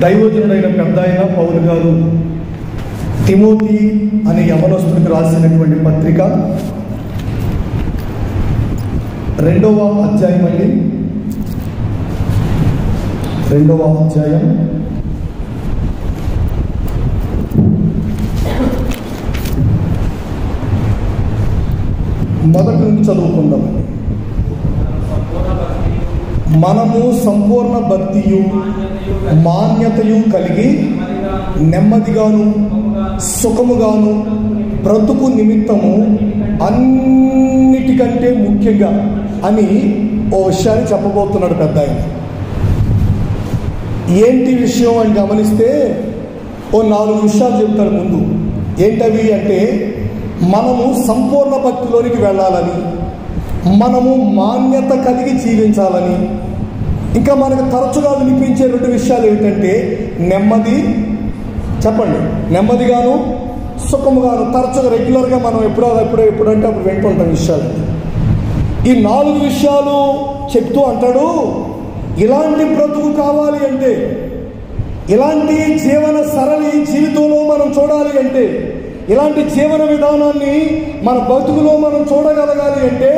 దైవజనుడైన పెద్ద ఆయన పౌలు గారు తిమోతి అనే యవనస్తుడికి రాసినటువంటి పత్రిక 2వ అధ్యాయం అండి. 2వ అధ్యాయం మొదటి నుంచి చదువుకుందామండి. మనము సంపూర్ణ భక్తియు మాన్యతయు కలిగి నెమ్మదిగాను సుఖముగాను బ్రతుకు నిమిత్తము అన్నిటికంటే ముఖ్యంగా అని ఓ విషయాన్ని చెప్పబోతున్నాడు పెద్ద ఆయన. ఏంటి విషయం అని గమనిస్తే ఓ 4 విషయాలు చెప్తాడు ముందు. ఏంటవి అంటే, మనము సంపూర్ణ భక్తిలోనికి వెళ్ళాలని, మనము మాన్యత కలిగి జీవించాలని, ఇంకా మనకు తరచుగా వినిపించే 2 విషయాలు ఏమిటంటే నెమ్మది, చెప్పండి, నెమ్మదిగాను సుఖముగాను. తరచుగా రెగ్యులర్గా మనం ఎప్పుడంటే అప్పుడు వింటుంటాం విషయాలు. ఈ 4 విషయాలు చెప్తూ అంటాడు, ఇలాంటి బ్రతుకు కావాలి అంటే, ఇలాంటి జీవన సరళి జీవితంలో మనం చూడాలి అంటే, ఇలాంటి జీవన విధానాన్ని మన బతుకులో మనం చూడగలగాలి అంటే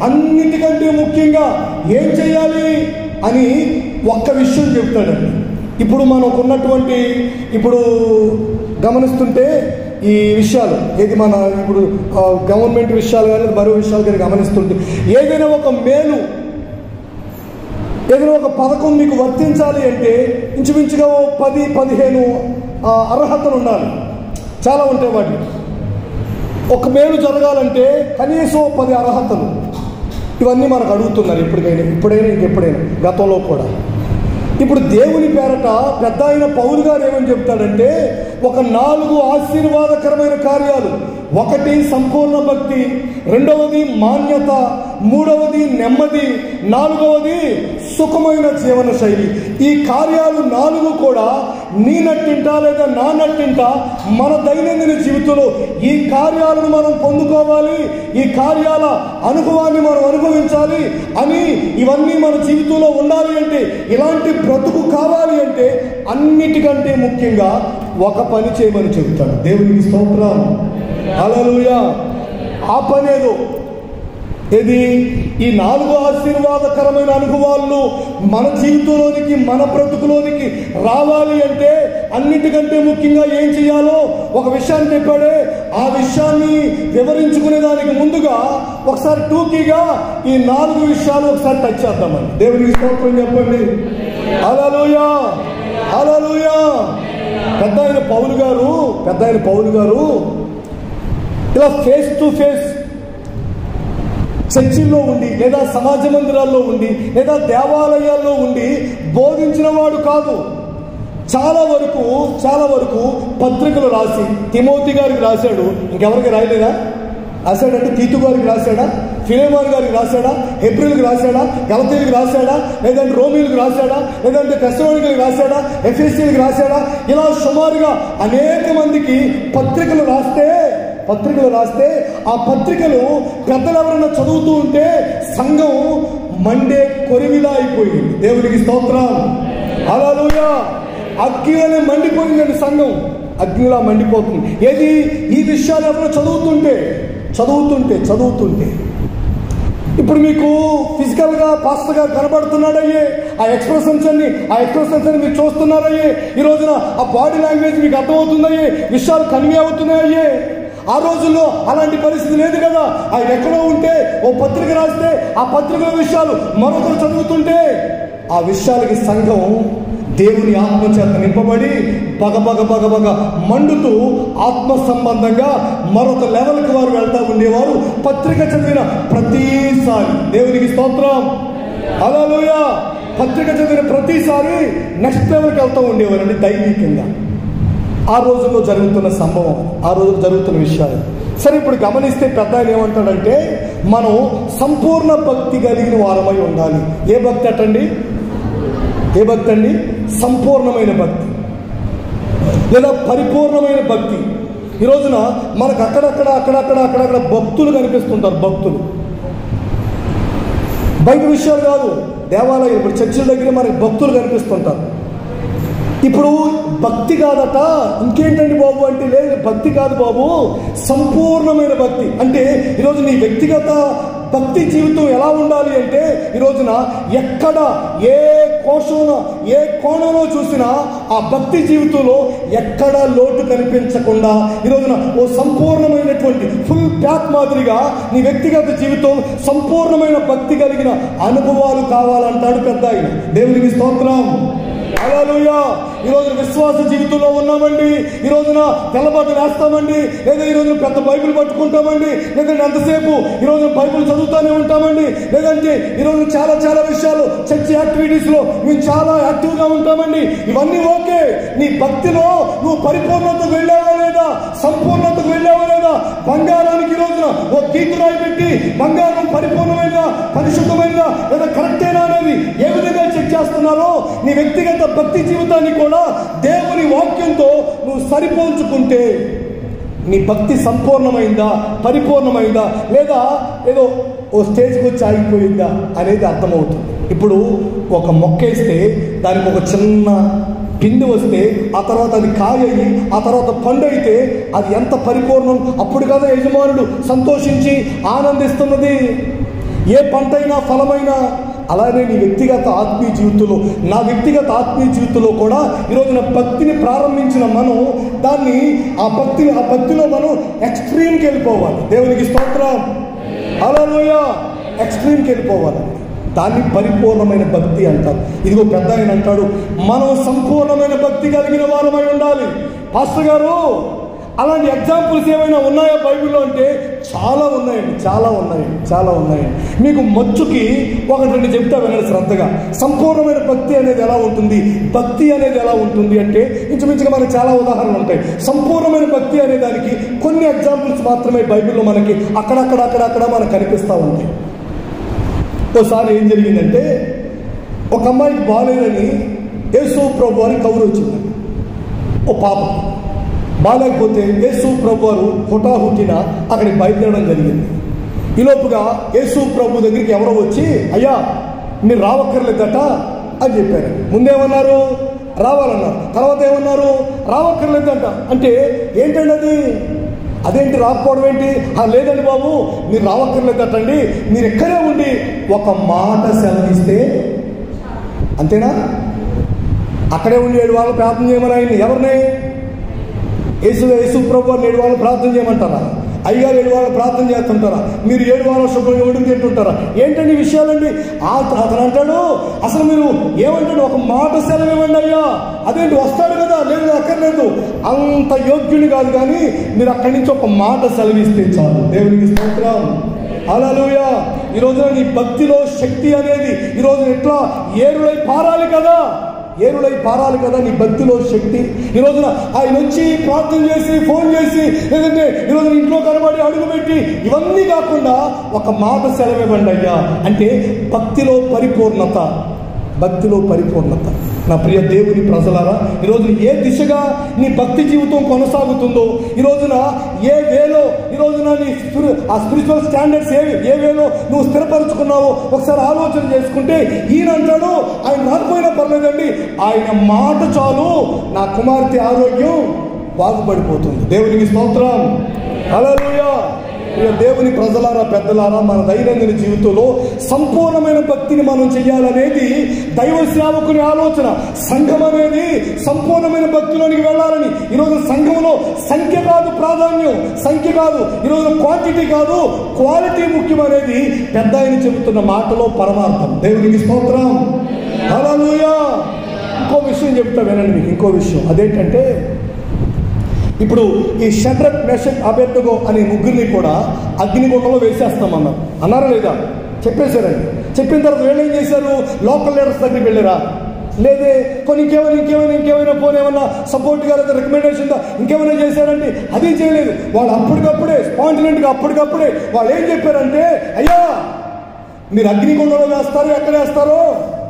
అన్నిటికంటే ముఖ్యంగా ఏం చేయాలి అని ఒక్క విషయం చెప్తాడండి. ఇప్పుడు మనకున్నటువంటి ఇప్పుడు గమనిస్తుంటే ఈ విషయాలు ఏది మన ఇప్పుడు గవర్నమెంట్ విషయాలు కానీ మరో విషయాలు కానీ గమనిస్తుంటే, ఏదైనా ఒక మేలు, ఏదైనా ఒక పథకం మీకు వర్తించాలి అంటే ఇంచుమించుగా 10-15 అర్హతలు ఉండాలి. చాలా ఉంటాయి వాటి. ఒక మేలు జరగాలంటే కనీసం 10 అర్హతలు. ఇవన్నీ మనకు అడుగుతున్నారు ఇప్పుడైనా ఇంకెప్పుడైనా, గతంలో కూడా. ఇప్పుడు దేవుని పేరట పెద్ద అయిన పౌలు గారు ఏమని చెప్తాడంటే, ఒక 4 ఆశీర్వాదకరమైన కార్యాలు. 1 సంపూర్ణ భక్తి, 2వది మాన్యత, 3వది నెమ్మది, 4వది సుఖమైన జీవన శైలి. ఈ కార్యాలు 4 కూడా నీ నట్టింట లేదా నా నట్టింట మన దైనందిన జీవితంలో ఈ కార్యాలను మనం పొందుకోవాలి, ఈ కార్యాల అనుభవాన్ని మనం అనుభవించాలి అని, ఇవన్నీ మన జీవితంలో ఉండాలి అంటే, ఇలాంటి బ్రతుకు కావాలి అంటే అన్నిటికంటే ముఖ్యంగా ఒక పని చేయమని చెబుతాడు. దేవునికి స్తోత్రం, హల్లెలూయా. ఆ పనేదో ఇది ఈ 4 ఆశీర్వాదకరమైన అనుభవాలను మన జీవితంలోనికి మన బ్రతుకులోనికి రావాలి అంటే అన్నిటికంటే ముఖ్యంగా ఏం చేయాలో ఒక విషయాన్ని చెప్పాడే. ఆ విషయాన్ని వివరించుకునే దానికి ముందుగా ఒకసారి టూకీగా ఈ 4 విషయాలు ఒకసారి టచ్ చేద్దామని. దేవునికి స్తోత్రం చెప్పండి. హల్లెలూయా, హల్లెలూయా. పెద్ద అయిన పౌలు గారు ఇలా ఫేస్ టు ఫేస్ చర్చిల్లో ఉండి లేదా సమాజ మందిరాల్లో ఉండి లేదా దేవాలయాల్లో ఉండి బోధించిన వాడు కాదు. చాలా వరకు పత్రికలు రాసి తిమోతి గారికి రాశాడు. ఇంకెవరికి రాయలేదా? రాశాడంటే తీతు గారికి రాశాడా, ఫిలెమోను గారికి రాశాడా, హెబ్రీలకు రాశాడా, గలతీయులకు రాశాడా, లేదంటే రోమీలకు రాశాడా, లేదంటే తెస్సలోనికలకు రాశాడా, ఎఫెసీయులకు రాశాడా? ఇలా సుమారుగా అనేక మందికి పత్రికలు రాస్తే ఆ పత్రికలు పెద్దలు ఎవరైనా చదువుతూ ఉంటే సంఘం మండే కొరివిలా అయిపోయింది. దేవునికి స్తోత్రం, హల్లెలూయా. అగ్నిలోనే మండిపోయిందండి సంఘం, అగ్నిలా మండిపోతుంది. ఏది? ఈ విషయాలు ఎవరైనా చదువుతుంటే ఇప్పుడు మీకు ఫిజికల్గా పాస్టర్ గారు కనబడుతున్నాడయ్యే, ఆ ఎక్స్ప్రెషన్స్ అన్ని మీరు చూస్తున్నారయ్యే. ఈ రోజున ఆ బాడీ లాంగ్వేజ్ మీకు అర్థమవుతుందయ్యే, విషయాలు కన్వే అవుతున్నాయే. ఆ రోజుల్లో అలాంటి పరిస్థితి లేదు కదా. ఆయన ఎక్కడో ఉంటే ఓ పత్రిక రాస్తే ఆ పత్రికల విషయాలు మరొకరు చదువుతుంటే ఆ విషయాలకి సంఘం దేవుని ఆత్మ చేత నింపబడి బగబగ మండుతూ ఆత్మ సంబంధంగా మరొక లెవెల్కి వారు వెళ్తా ఉండేవారు. పత్రిక చదివిన ప్రతిసారి, దేవునికి స్తోత్రం, హల్లెలూయా. పత్రిక చదివిన ప్రతిసారి నెక్స్ట్ లెవెల్కి వెళ్తూ ఉండేవారండి దైవికంగా. ఆ రోజుల్లో జరుగుతున్న సంభవం, ఆ రోజుల్లో జరుగుతున్న విషయాలు. సరే, ఇప్పుడు గమనిస్తే పెద్ద ఆయన ఏమంటాడంటే, మనం సంపూర్ణ భక్తి కలిగిన వారమై ఉండాలి. ఏ భక్తి అండి? సంపూర్ణమైన భక్తి లేదా పరిపూర్ణమైన భక్తి. ఈ రోజున మనకు అక్కడక్కడ భక్తులు కనిపిస్తుంటారు. భక్తులు బయట విషయాలు కాదు, దేవాలయం ఇప్పుడు చర్చిల దగ్గర మనకి భక్తులు కనిపిస్తుంటారు. ఇప్పుడు భక్తి కాదట, ఇంకేంటండి బాబు అంటే, లేదు భక్తి కాదు బాబు, సంపూర్ణమైన భక్తి. అంటే ఈరోజు నీ వ్యక్తిగత భక్తి జీవితం ఎలా ఉండాలి అంటే, ఈ రోజున ఎక్కడ ఏ కోణంలో చూసినా ఆ భక్తి జీవితంలో ఎక్కడ లోటు కనిపించకుండా ఈ రోజున ఓ సంపూర్ణమైనటువంటి ఫుల్ ప్యాక్ మాదిరిగా నీ వ్యక్తిగత జీవితం సంపూర్ణమైన భక్తి కలిగిన అనుభవాలు కావాలంటాడు పెద్ద ఆయన. దేవునికి స్తోత్రం. హల్లెలూయా. ఈ రోజు విశ్వాస జీవితంలో ఉన్నామండి, ఈ రోజున తెల్లబాటు వేస్తామండి, లేదా ఈ రోజున పెద్ద బైబిల్ పట్టుకుంటామండి, లేదంటే ఎంతసేపు ఈ రోజు బైబిల్ చదువుతూనే ఉంటామండి, లేదంటే ఈ రోజు చాలా చాలా విషయాలు చర్చ్ యాక్టివిటీస్ లో మేము చాలా యాక్టివ్ గా ఉంటామండి. ఇవన్నీ ఓకే. నీ భక్తిలో నువ్వు పరిపూర్ణతకు వెళ్ళావా లేదా, సంపూర్ణతకు వెళ్ళావా లేదా? బంగారానికి ఈ రోజున ఓ గీతురాయి పెట్టి బంగారం పరిపూర్ణమైనదా, పరిశుద్ధమైనదా, లేదా కరెక్టేనా అనేది ఏ విధంగా చెక్ చేస్తున్నారో, నీ వ్యక్తిగత భక్తి జీవితాన్ని కూడా దేవుని వాక్యంతో నువ్వు సరిపోల్చుకుంటే నీ భక్తి సంపూర్ణమైందా, పరిపూర్ణమైందా, లేదా ఏదో ఓ స్టేజ్కి వచ్చి ఆగిపోయిందా అనేది అర్థమవుతుంది. ఇప్పుడు ఒక మొక్క వేస్తే దానికి ఒక చిన్న పిండి వస్తే ఆ తర్వాత అది కాయ అయ్యి ఆ తర్వాత పండు అయితే అది ఎంత పరిపూర్ణం. అప్పుడు కదా యజమానుడు సంతోషించి ఆనందిస్తున్నది. ఏ పంటైనా ఫలమైనా అలానే నీ వ్యక్తిగత ఆత్మీయ జీవితంలో, నా వ్యక్తిగత ఆత్మీయ జీవితంలో కూడా ఈరోజున భక్తిని ప్రారంభించిన మనం దాన్ని ఆ భక్తిలో మనం ఎక్స్ట్రీమ్కి వెళ్ళిపోవాలి. దేవునికి స్తోత్రం. హల్లెలూయా. ఎక్స్ట్రీమ్కి వెళ్ళిపోవాలి. దాన్ని పరిపూర్ణమైన భక్తి అంటారు. ఇదిగో పెద్ద ఆయన అంటాడు, మనం సంపూర్ణమైన భక్తి కలిగిన వారమై ఉండాలి. పాస్టర్ గారు అలాంటి ఎగ్జాంపుల్స్ ఏమైనా ఉన్నాయా బైబిల్లో అంటే చాలా ఉన్నాయండి, చాలా ఉన్నాయండి. మీకు మచ్చుకి ఒకటి రెండు చెప్తా వినండి శ్రద్ధగా. సంపూర్ణమైన భక్తి అనేది ఎలా ఉంటుంది, భక్తి అనేది ఎలా ఉంటుంది అంటే ఇంచుమించుగా మనకి చాలా ఉదాహరణలు ఉంటాయి. సంపూర్ణమైన భక్తి అనే దానికి కొన్ని ఎగ్జాంపుల్స్ మాత్రమే బైబిల్లో మనకి అక్కడక్కడ మనకు కనిపిస్తూ ఉంటాయి. ఓసారి ఏం జరిగిందంటే, ఒక అమ్మాయికి బాగాలేదని యేసు ప్రభు అని కబురు వచ్చింది. ఓ పాప బాగాలేకపోతే యేసు ప్రభు వారు హుటాహుటిన అక్కడికి బయలుదేరడం జరిగింది. ఈలోపుగా యేసు ప్రభు దగ్గరికి ఎవరో వచ్చి, అయ్యా మీరు రావక్కర్లేదట అని చెప్పారు. ముందేమన్నారు, రావాలన్నారు. తర్వాత ఏమన్నారు, రావక్కర్లేదంట. అంటే ఏంటండి అది, అదేంటి రాకపోవడం ఏంటి? లేదండి బాబు మీరు రావక్కర్లేదటండి, మీరు ఎక్కడే ఉండి ఒక మాట సెలవిస్తే అంతేనా? అక్కడే ఉండి 7 వారాలు ప్రార్థన చేయమని ఆయన్ని, ఎవరిని? యేసు ప్రభు 7 వారాలు ప్రార్థన చేయమంటారా? అయ్యారు 7 వారాలు ప్రార్థన చేస్తుంటారా? మీరు 7 వారాలు శుభ్రంగా ఒడుగు తింటుంటారా? ఏంటండి విషయాలండి? అతను అంటాడు, అసలు మీరు ఏమంటాడు, ఒక మాట సెలవు ఇవ్వండి అయ్యా. అదేంటి వస్తాడు కదా, లేదు అక్కర్లేదు, అంత యోగ్యుని కాదు, కానీ మీరు అక్కడి నుంచి ఒక మాట సెలవిస్తే చాలు. దేవునికి స్తోత్రం. హల్లెలూయా. ఈ రోజున నీ భక్తిలో శక్తి అనేది ఈ రోజు ఎట్లా ఏరులై పారాలి కదా నీ భక్తిలో శక్తి. ఈ రోజున ఆయన వచ్చి ప్రార్థన చేసి, ఫోన్ చేసి, లేదంటే ఈ రోజున ఇంట్లో కనబడి అడుగుపెట్టి ఇవన్నీ కాకుండా ఒక మాట సెలవివ్వండి అయ్యా అంటే భక్తిలో పరిపూర్ణత. నా ప్రియ దేవుని ప్రజలారా, ఈరోజు ఏ దిశగా నీ భక్తి జీవితం కొనసాగుతుందో, ఈ రోజున ఏ వేలో ఈ రోజున నీ ఆ స్పిరిచువల్ స్టాండర్డ్స్ ఏ వేలో నువ్వు స్థిరపరుచుకున్నావో ఒకసారి ఆలోచన చేసుకుంటే, ఈయన అంటాడు ఆయన రాకపోయినా పర్లేదండి, ఆయన మాట చాలు నా కుమార్తె ఆరోగ్యం బాగుపడిపోతుంది. దేవునికి స్తోత్రం. హల్లెలూయా. దేవుని ప్రజలారా, పెద్దలారా, మన దైనందిన జీవితంలో సంపూర్ణమైన భక్తిని మనం చెయ్యాలనేది దైవ సేవకుని ఆలోచన. సంఘం అనేది సంపూర్ణమైన భక్తిలోనికి వెళ్ళాలని. ఈరోజు సంఘంలో సంఖ్య కాదు ప్రాధాన్యం, సంఖ్య కాదు, ఈరోజు క్వాంటిటీ కాదు, క్వాలిటీ ముఖ్యం అనేది పెద్ద ఆయన చెబుతున్న మాటలో పరమార్థం. దేవునికి స్తోత్రం. హల్లెలూయా. ఇంకో విషయం చెప్తా వినండి మీకు, ఇంకో విషయం. అదేంటంటే, ఇప్పుడు ఈ షడ్రక్, మెషక్, అబేద్నెగో అనే ముగ్గురిని కూడా అగ్నిగుండంలో వేసేస్తామన్నారు. అన్నారా లేదా? చెప్పేశారండి. చెప్పిన తర్వాత వీళ్ళు ఏం చేశారు? లోకల్ లీడర్స్ దగ్గరికి వెళ్ళారా? లేదే కొన్ని ఇంకేమైనా పోనేమన్నా సపోర్ట్గా లేదా రికమెండేషన్గా ఇంకేమైనా చేశారండి? అది చేయలేదు. వాళ్ళు అప్పటికప్పుడే స్పాంటినెంట్గా అప్పటికప్పుడే వాళ్ళు ఏం చెప్పారంటే, అయ్యా మీరు అగ్నిగుండంలో వేస్తారు, ఎక్కడ వేస్తారో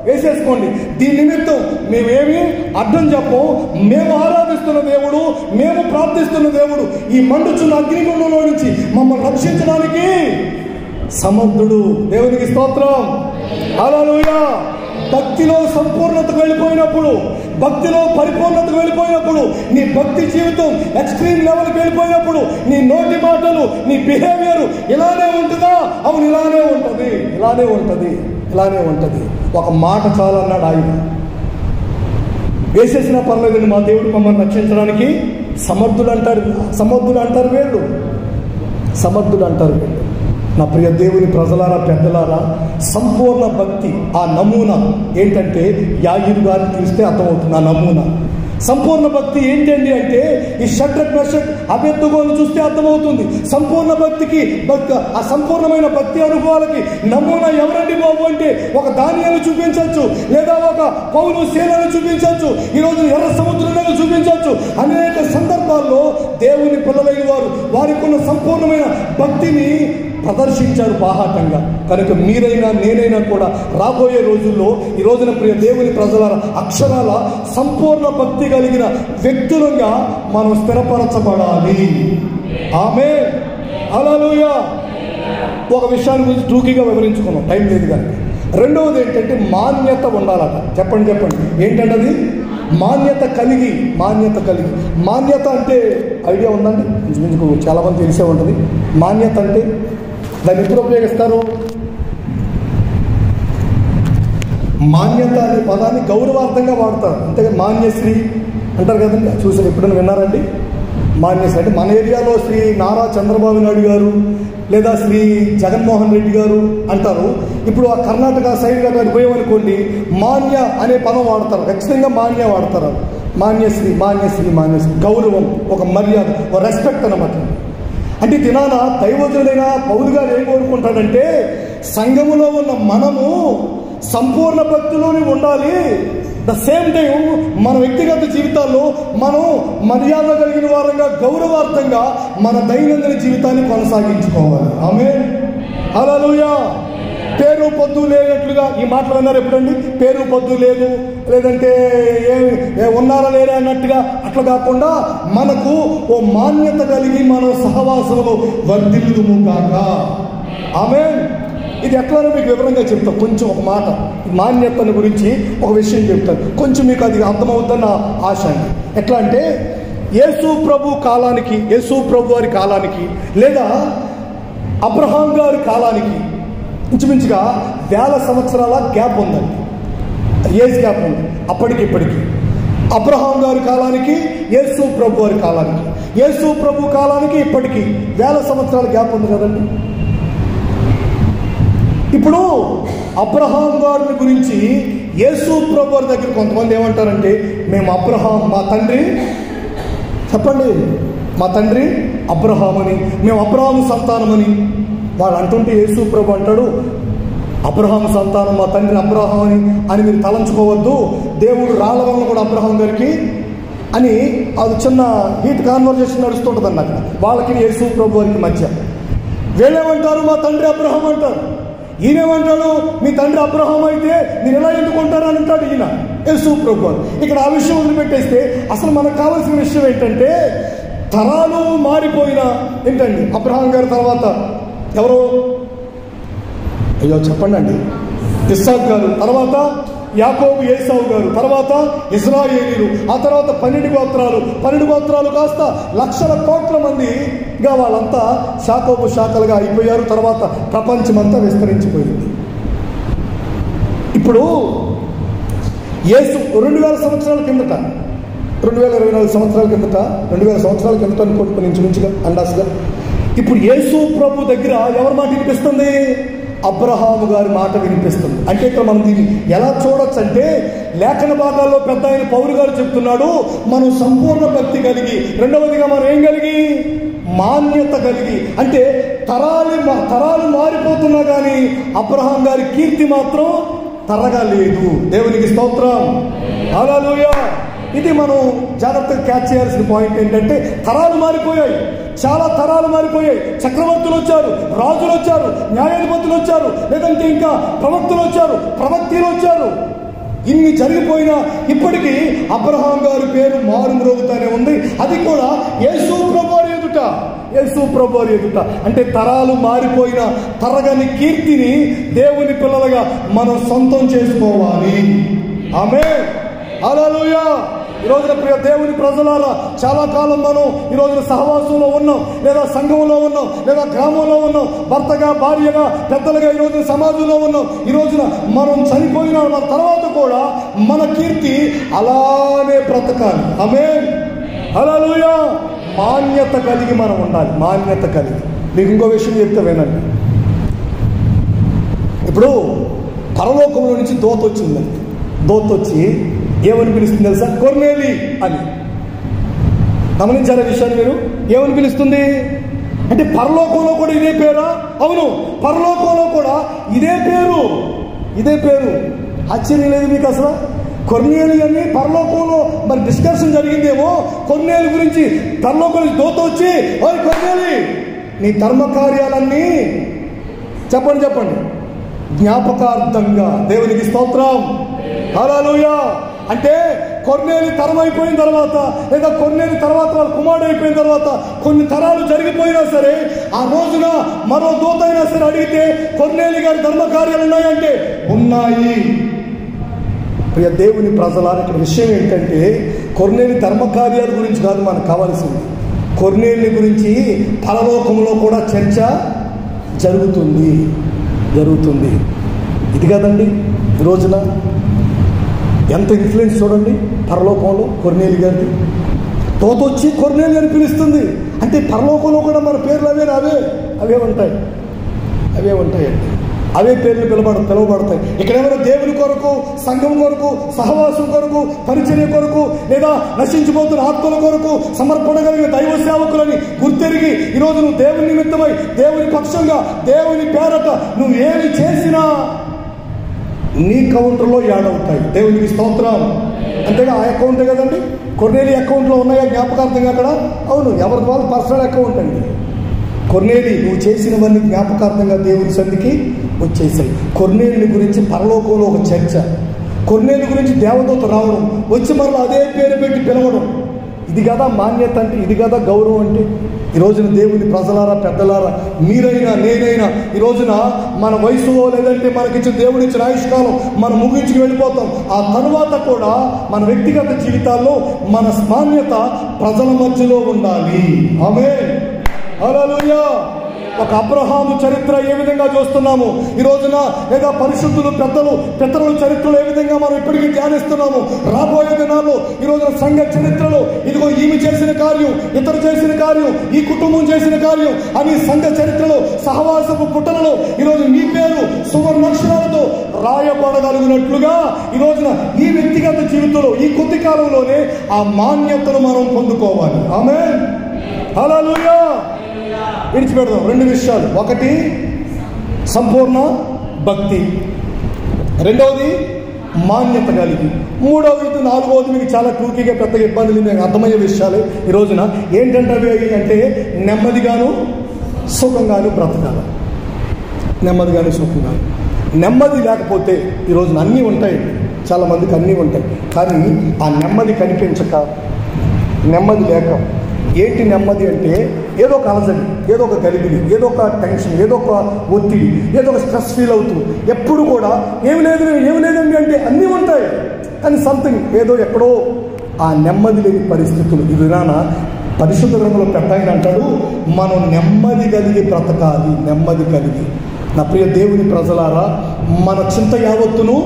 వేసేసుకోండి, దీని నిమిత్తం మేమేమి అర్థం చెప్పం, మేము ఆరాధిస్తున్న దేవుడు, మేము ప్రార్థిస్తున్న దేవుడు ఈ మండుచున్న అగ్నిగుండంలో నుంచి మమ్మల్ని రక్షించడానికి సమర్థుడు. దేవునికి స్తోత్రం. హల్లెలూయా. భక్తిలో సంపూర్ణతకు వెళ్ళిపోయినప్పుడు, భక్తిలో పరిపూర్ణతకు వెళ్ళిపోయినప్పుడు, నీ భక్తి జీవితం ఎక్స్ట్రీమ్ లెవెల్కి వెళ్ళిపోయినప్పుడు నీ నోటి మాటలు, నీ బిహేవియర్ ఇలానే ఉంటుందా? అవును, ఇలానే ఉంటుంది, ఇలానే ఉంటుంది, ఇలానే ఉంటుంది. ఒక మాట చాలన్నాడు ఆయన. వేసేసినా పర్లేదండి, మా దేవుడు మమ్మల్ని రక్షించడానికి సమర్థుడు అంటారు. సమర్థుడు అంటారు వీళ్ళు, సమర్థుడు అంటారు వీళ్ళు. నా ప్రియ దేవుని ప్రజలారా, పెద్దలారా, సంపూర్ణ భక్తి ఆ నమూనా ఏంటంటే యాయిరు గారిని తెలిస్తే అర్థమవుతుంది. ఆ నమూనా సంపూర్ణ భక్తి ఏంటండి అంటే ఈ షడ్రక్ మెషక్ అబేద్నెగోను చూస్తే అర్థమవుతుంది. సంపూర్ణ భక్తికి ఆ సంపూర్ణమైన భక్తి అనుభవాలకి నమూనా ఎవరండి బాబు అంటే ఒక దానియేలు చూపించవచ్చు, లేదా ఒక పౌలు శీలను చూపించవచ్చు, ఈరోజు ఎర్ర సముద్రంలో చూపించవచ్చు. అనేక సందర్భాల్లో దేవుని పిల్లలైన వారు వారికి ఉన్న సంపూర్ణమైన భక్తిని ప్రదర్శించారు బాహాటంగా. కనుక మీరైనా నేనైనా కూడా రాబోయే రోజుల్లో ఈ రోజున ప్రియ దేవుని ప్రజల అక్షరాల సంపూర్ణ భక్తి కలిగిన వ్యక్తులుగా మనం స్థిరపరచబడాలి. ఆమేన్, హల్లెలూయా. ఒక విషయాన్ని గురించి టూకీగా వివరించుకున్నాం, టైం లేదు కానీ. రెండవది ఏంటంటే మాన్యత ఉండాలట. చెప్పండి ఏంటంటే అది మాన్యత కలిగి. మాన్యత అంటే ఐడియా ఉందండి? మీకు చాలామంది తెలిసే ఉంటుంది. మాన్యత అంటే దాన్ని ఎప్పుడు ఉపయోగిస్తారు? మాన్యత అనే పదాన్ని గౌరవార్థంగా వాడతారు, అంతేగా మాన్యశ్రీ అంటారు కదండి. చూసారు, ఎప్పుడైనా విన్నారండి? మాన్యశ్రీ అంటే మన ఏరియాలో శ్రీ నారా చంద్రబాబు నాయుడు గారు లేదా శ్రీ జగన్మోహన్ రెడ్డి గారు అంటారు. ఇప్పుడు ఆ కర్ణాటక సైడ్ అక్కడ పోయామనుకోండి, మాన్య అనే పదం వాడతారు, ఖచ్చితంగా మాన్య వాడతారు. మాన్యశ్రీ, గౌరవం, ఒక మర్యాద, ఒక రెస్పెక్ట్ అన్నమాట. అంటే దినాన దైవజనుడైన పౌలు గారు ఏం కోరుకుంటాడంటే సంఘములో ఉన్న మనము సంపూర్ణ భక్తిలోనే ఉండాలి. ద సేమ్ టైం మన వ్యక్తిగత జీవితాల్లో మనం మర్యాద కలిగిన వారంగా, గౌరవార్థంగా మన దైనందిన జీవితాన్ని కొనసాగించుకోవాలి. ఆమేన్, హల్లెలూయా. పేరు పొద్దు లేనట్లుగా ఈ మాటలు విన్నారు ఎప్పుడండి? పేరు పొద్దు లేదు, లేదంటే ఉన్నారా లేరా అన్నట్టుగా అట్లా కాకుండా మనకు ఓ మాన్యత కలిగి మనం సహవాసంలో వర్ధిల్లుదుము కాక. ఆమేన్. ఇది ఎట్లానో మీకు వివరంగా చెప్తాను. కొంచెం ఒక మాట మాన్యతను గురించి ఒక విషయం చెప్తాను, కొంచెం మీకు అది అర్థమవుతుందని నా ఆశ అండి. ఎట్లా అంటే యేసు ప్రభు వారి కాలానికి లేదా అబ్రహాం గారి కాలానికి ఇంచుమించుగా 1000 సంవత్సరాల గ్యాప్ ఉందండి, ఏజ్ గ్యాప్ ఉంది. అప్పటికి ఇప్పటికి అబ్రహాం గారి కాలానికి యేసు ప్రభు వారి కాలానికి, యేసు ప్రభు కాలానికి ఇప్పటికి 1000 సంవత్సరాల గ్యాప్ ఉంది కదండి. ఇప్పుడు అబ్రహాం గారిని గురించి యేసు ప్రభు వారి దగ్గర కొంతమంది ఏమంటారంటే, మేము అబ్రహాం, మా తండ్రి, చెప్పండి, మా తండ్రి అబ్రహాం అని, మేము అబ్రహాము సంతానమని వాళ్ళు అంటుంటే యేసు ప్రభు అంటాడు, అబ్రహాం సంతానం, మా తండ్రి అబ్రహాం అని మీరు తలంచుకోవద్దు, దేవుడు రాళ్ళ వలన కూడా అబ్రహాం గారికి అని అది చిన్న హీట్ కాన్వర్జేషన్ నడుస్తుంటుంది అన్నమాట వాళ్ళకి యేసు ప్రభు వారికి మధ్య. వీళ్ళేమంటారు, మా తండ్రి అబ్రహాం అంటారు. ఈయనేమంటాడు, మీ తండ్రి అబ్రహాం అయితే మీరు ఎలా ఎందుకుంటారు అని అంటాడు ఈయన యేసు ప్రభు వారు. ఇక్కడ ఆ విషయం వదిలిపెట్టేస్తే అసలు మనకు కావాల్సిన విషయం ఏంటంటే తరాలు మారిపోయిన ఏంటండి, అబ్రహాం గారి తర్వాత ఎవరు, అయ్యో చెప్పండి అండి, ఇస్సాకు గారు, తర్వాత యాకోబు ఏసావు గారు, తర్వాత ఇశ్రాయేలీలు, ఆ తర్వాత 12 గోత్రాలు కాస్త లక్షల కోట్ల మందిగా వాళ్ళంతా శాఖలుగా అయిపోయారు. తర్వాత ప్రపంచమంతా విస్తరించిపోయింది. ఇప్పుడు యేసు 2000 సంవత్సరాల కిందట, 2024 సంవత్సరాల కిందట, 2000 సంవత్సరాల కిందట అనుకుంటున్నాను ఇంచుమించుగా అందాసుగా. ఇప్పుడు యేసు ప్రభు దగ్గర ఎవరి మాట వినిపిస్తుంది? అబ్రహాము గారి మాట వినిపిస్తుంది. అంటే ఇక్కడ మనం దీన్ని ఎలా చూడొచ్చు అంటే లేఖన భాగాల్లో పెద్ద ఆయన పౌలు గారు చెప్తున్నాడు, మనం సంపూర్ణ భక్తి కలిగి, రెండవదిగా మనం ఏం కలిగి, మాన్యత కలిగి. అంటే తరాలు మారిపోతున్నా కానీ అబ్రహాం గారి కీర్తి మాత్రం తరగా లేదు. దేవునికి స్తోత్రం, హల్లెలూయా. ఇది మనం జాగ్రత్తగా క్యాచ్ చేయాల్సిన పాయింట్ ఏంటంటే తరాలు మారిపోయాయి, చాలా తరాలు మారిపోయాయి. చక్రవర్తులు వచ్చారు, రాజులు వచ్చారు, న్యాయాధిపతులు వచ్చారు, లేదంటే ఇంకా ప్రవక్తలు వచ్చారు, ప్రవక్తలు వచ్చారు. ఇన్ని జరిగిపోయినా ఇప్పటికీ అబ్రహాం గారి పేరు మారుమ్రోగుతానే ఉంది. అది కూడా యేసు ప్రభు వారి ఎదుట. ఎదుట, యేసు ప్రభువారి ఎదుట. అంటే తరాలు మారిపోయిన తరగని కీర్తిని దేవుని పిల్లలుగా మనం సొంతం చేసుకోవాలి. ఆమేన్, హల్లెలూయా. ఈ రోజున ప్రియ దేవుని ప్రజలారా, చాలా కాలం మనం ఈ రోజున సహవాసంలో ఉన్నాం, లేదా సంఘంలో ఉన్నాం, లేదా గ్రామంలో ఉన్నాం, భర్తగా, భార్యగా, పెద్దలుగా ఈ రోజున సమాజంలో ఉన్నాం. ఈ రోజున మనం చనిపోయిన మన తర్వాత కూడా మన కీర్తి అలానే బ్రతకాలి. ఆమేన్, హల్లెలూయా. మాన్యత కలిగి మనం ఉండాలి, మాన్యత కలిగి. మీకు ఇంకో విషయం చెప్తే వినండి. ఇప్పుడు పరలోకంలో నుంచి దూత వచ్చిందండి. దూత వచ్చి ఏమని పిలుస్తుంది తెలుసా? కొర్నేలి అని. గమనించారా విషయాన్ని మీరు? ఏమని పిలుస్తుంది అంటే పరలోకంలో కూడా ఇదే పేరా? అవును, పరలోకంలో కూడా ఇదే పేరు, ఇదే పేరు. ఆశ్చర్యం లేదు మీకు అసలు? కొర్నేలి అని పరలోకంలో మరి డిస్కషన్ జరిగిందేమో. కొర్నేలి గురించి పరలోకం నుంచి దూత వచ్చి, ఓయ్ కొర్నేలి, నీ ధర్మకార్యాలన్నీ చెప్పండి చెప్పండి జ్ఞాపకార్థంగా. దేవునికి స్తోత్రం, హల్లెలూయా. అంటే కొర్నేలి తరం అయిపోయిన తర్వాత, లేదా కొర్నేలి తర్వాత వాళ్ళ కుమారుడు అయిపోయిన తర్వాత కొన్ని తరాలు జరిగిపోయినా సరే, ఆ రోజున మరో దూత అయినా సరే అడిగితే కొర్నేలి గారి ధర్మకార్యాలు ఉన్నాయంటే ఉన్నాయి. ప్రియ దేవుని ప్రజలారా, ఇక్కడ విషయం ఏంటంటే కొర్నేలి ధర్మకార్యాల గురించి కాదు మనకు కావాల్సింది. కొర్నేలి గురించి పరలోకంలో కూడా చర్చ జరుగుతుంది. ఇది కదండి ఈ రోజున ఎంత ఇన్ఫ్లుయెన్స్ చూడండి పరలోకంలో కొర్నేలి గారిది. తోత వచ్చి కొర్నేలి అని పిలుస్తుంది. అంటే పరలోకంలో కూడా మన పేర్లు అవే ఉంటాయండి. అవే పేర్లు పిలువబడతాయి. ఇక్కడేమైనా దేవుని కొరకు, సంఘం కొరకు, సహవాసం కొరకు, పరిచర్య కొరకు, లేదా నశించిపోతున్న ఆత్మల కొరకు సమర్పణ కలిగిన దైవ సేవకులని గుర్తెరిగి ఈరోజు నువ్వు దేవుని నిమిత్తమై, దేవుని పక్షంగా, దేవుని పేరట నువ్వు ఏమి చేసినా నీ కౌంటర్లో యాడ్ అవుతాయి. దేవునికి స్తోత్రం. అంతేగా ఆ అకౌంటే కదండి. కొర్నేలి అకౌంట్లో ఉన్నాయా జ్ఞాపకార్థంగా అక్కడ? అవును, ఎవరి వాళ్ళు పర్సనల్ అకౌంట్ అండి. కొర్నేలి నువ్వు చేసినవన్నీ జ్ఞాపకార్థంగా దేవుని సన్నిధికి వచ్చేసాయి. కొర్నేలిని గురించి పరలోకంలో ఒక చర్చ, కొర్నేలి గురించి దేవదూత రావడం, వచ్చి మరలా అదే పేరు పెట్టి పిలవడం. ఇది కదా మాన్యత అంటే, ఇది కదా గౌరవం అంటే. ఈ రోజున దేవుని ప్రజలారా, పెద్దలారా, మీరైనా నేనైనా ఈ రోజున మన వయసులో, లేదంటే మనకిచ్చిన దేవుడిచ్చిన ఆయుష్కాలం మనం ముగించుకు వెళ్ళిపోతాం. ఆ తరువాత కూడా మన వ్యక్తిగత జీవితాల్లో మన మాన్యత ప్రజల మధ్యలో ఉండాలి. ఆమేన్, హల్లెలూయా. ఒక అబ్రహాము చరిత్ర ఏ విధంగా చూస్తున్నాము ఈ రోజున, లేదా పరిశుద్ధులు పితరుల చరిత్రలు ఏ విధంగా మనం ఇప్పటికీ ధ్యానిస్తున్నాము. రాబోయే దినాల్లో ఈ రోజున సంఘ చరిత్రలో ఇదిగో ఈమె చేసిన కార్యం, ఇతరు చేసిన కార్యం, ఈ కుటుంబం చేసిన కార్యం అని సంఘ చరిత్రలో, సహవాసపు పుటలలో ఈరోజు మీ పేరు సువర్ణాక్షరాలతో రాయబడగలిగినట్లుగా ఈ రోజున ఈ వ్యక్తిగత జీవితంలో ఈ కొద్ది కాలంలోనే ఆ మాన్యతను మనం పొందుకోవాలి. ఆమేన్, హల్లెలూయా. విడిచిపెడదాం రెండు విషయాలు. ఒకటి సంపూర్ణ భక్తి, రెండవది మాన్యత కలిగి, మూడవది నాలుగవది మీకు చాలా టూకీగా పెద్దగా ఇబ్బందులు మీకు అర్థమయ్యే విషయాలు ఈ రోజున ఏంటంటే అవి అంటే నెమ్మదిగాను సుఖంగాను బ్రతకాలి. నెమ్మదిగాను సుఖంగాను. నెమ్మది లేకపోతే ఈ రోజున అన్నీ ఉంటాయి, చాలామందికి అన్నీ ఉంటాయి, కానీ ఆ నెమ్మది కనిపించక, నెమ్మది లేక. ఏంటి నెమ్మది అంటే ఏదో ఒక అలజడి, ఏదో ఒక గలిబిలి, ఏదో ఒక టెన్షన్, ఏదో ఒక ఒత్తిడి, ఏదో ఒక స్ట్రెస్ ఫీల్ అవుతూ ఎప్పుడు కూడా ఏమి లేదండి అంటే అన్నీ ఉంటాయి, కానీ సంథింగ్ ఏదో ఎక్కడో ఆ నెమ్మది లేని పరిస్థితులు. ఈ విధాన పరిశుద్ధ గ్రంథంలో పెట్టాయని అంటాడు, మనం నెమ్మది కలిగి బ్రతకాలి. నెమ్మది కలిగి. నా ప్రియ దేవుని ప్రజలారా, మన చింత యావత్తును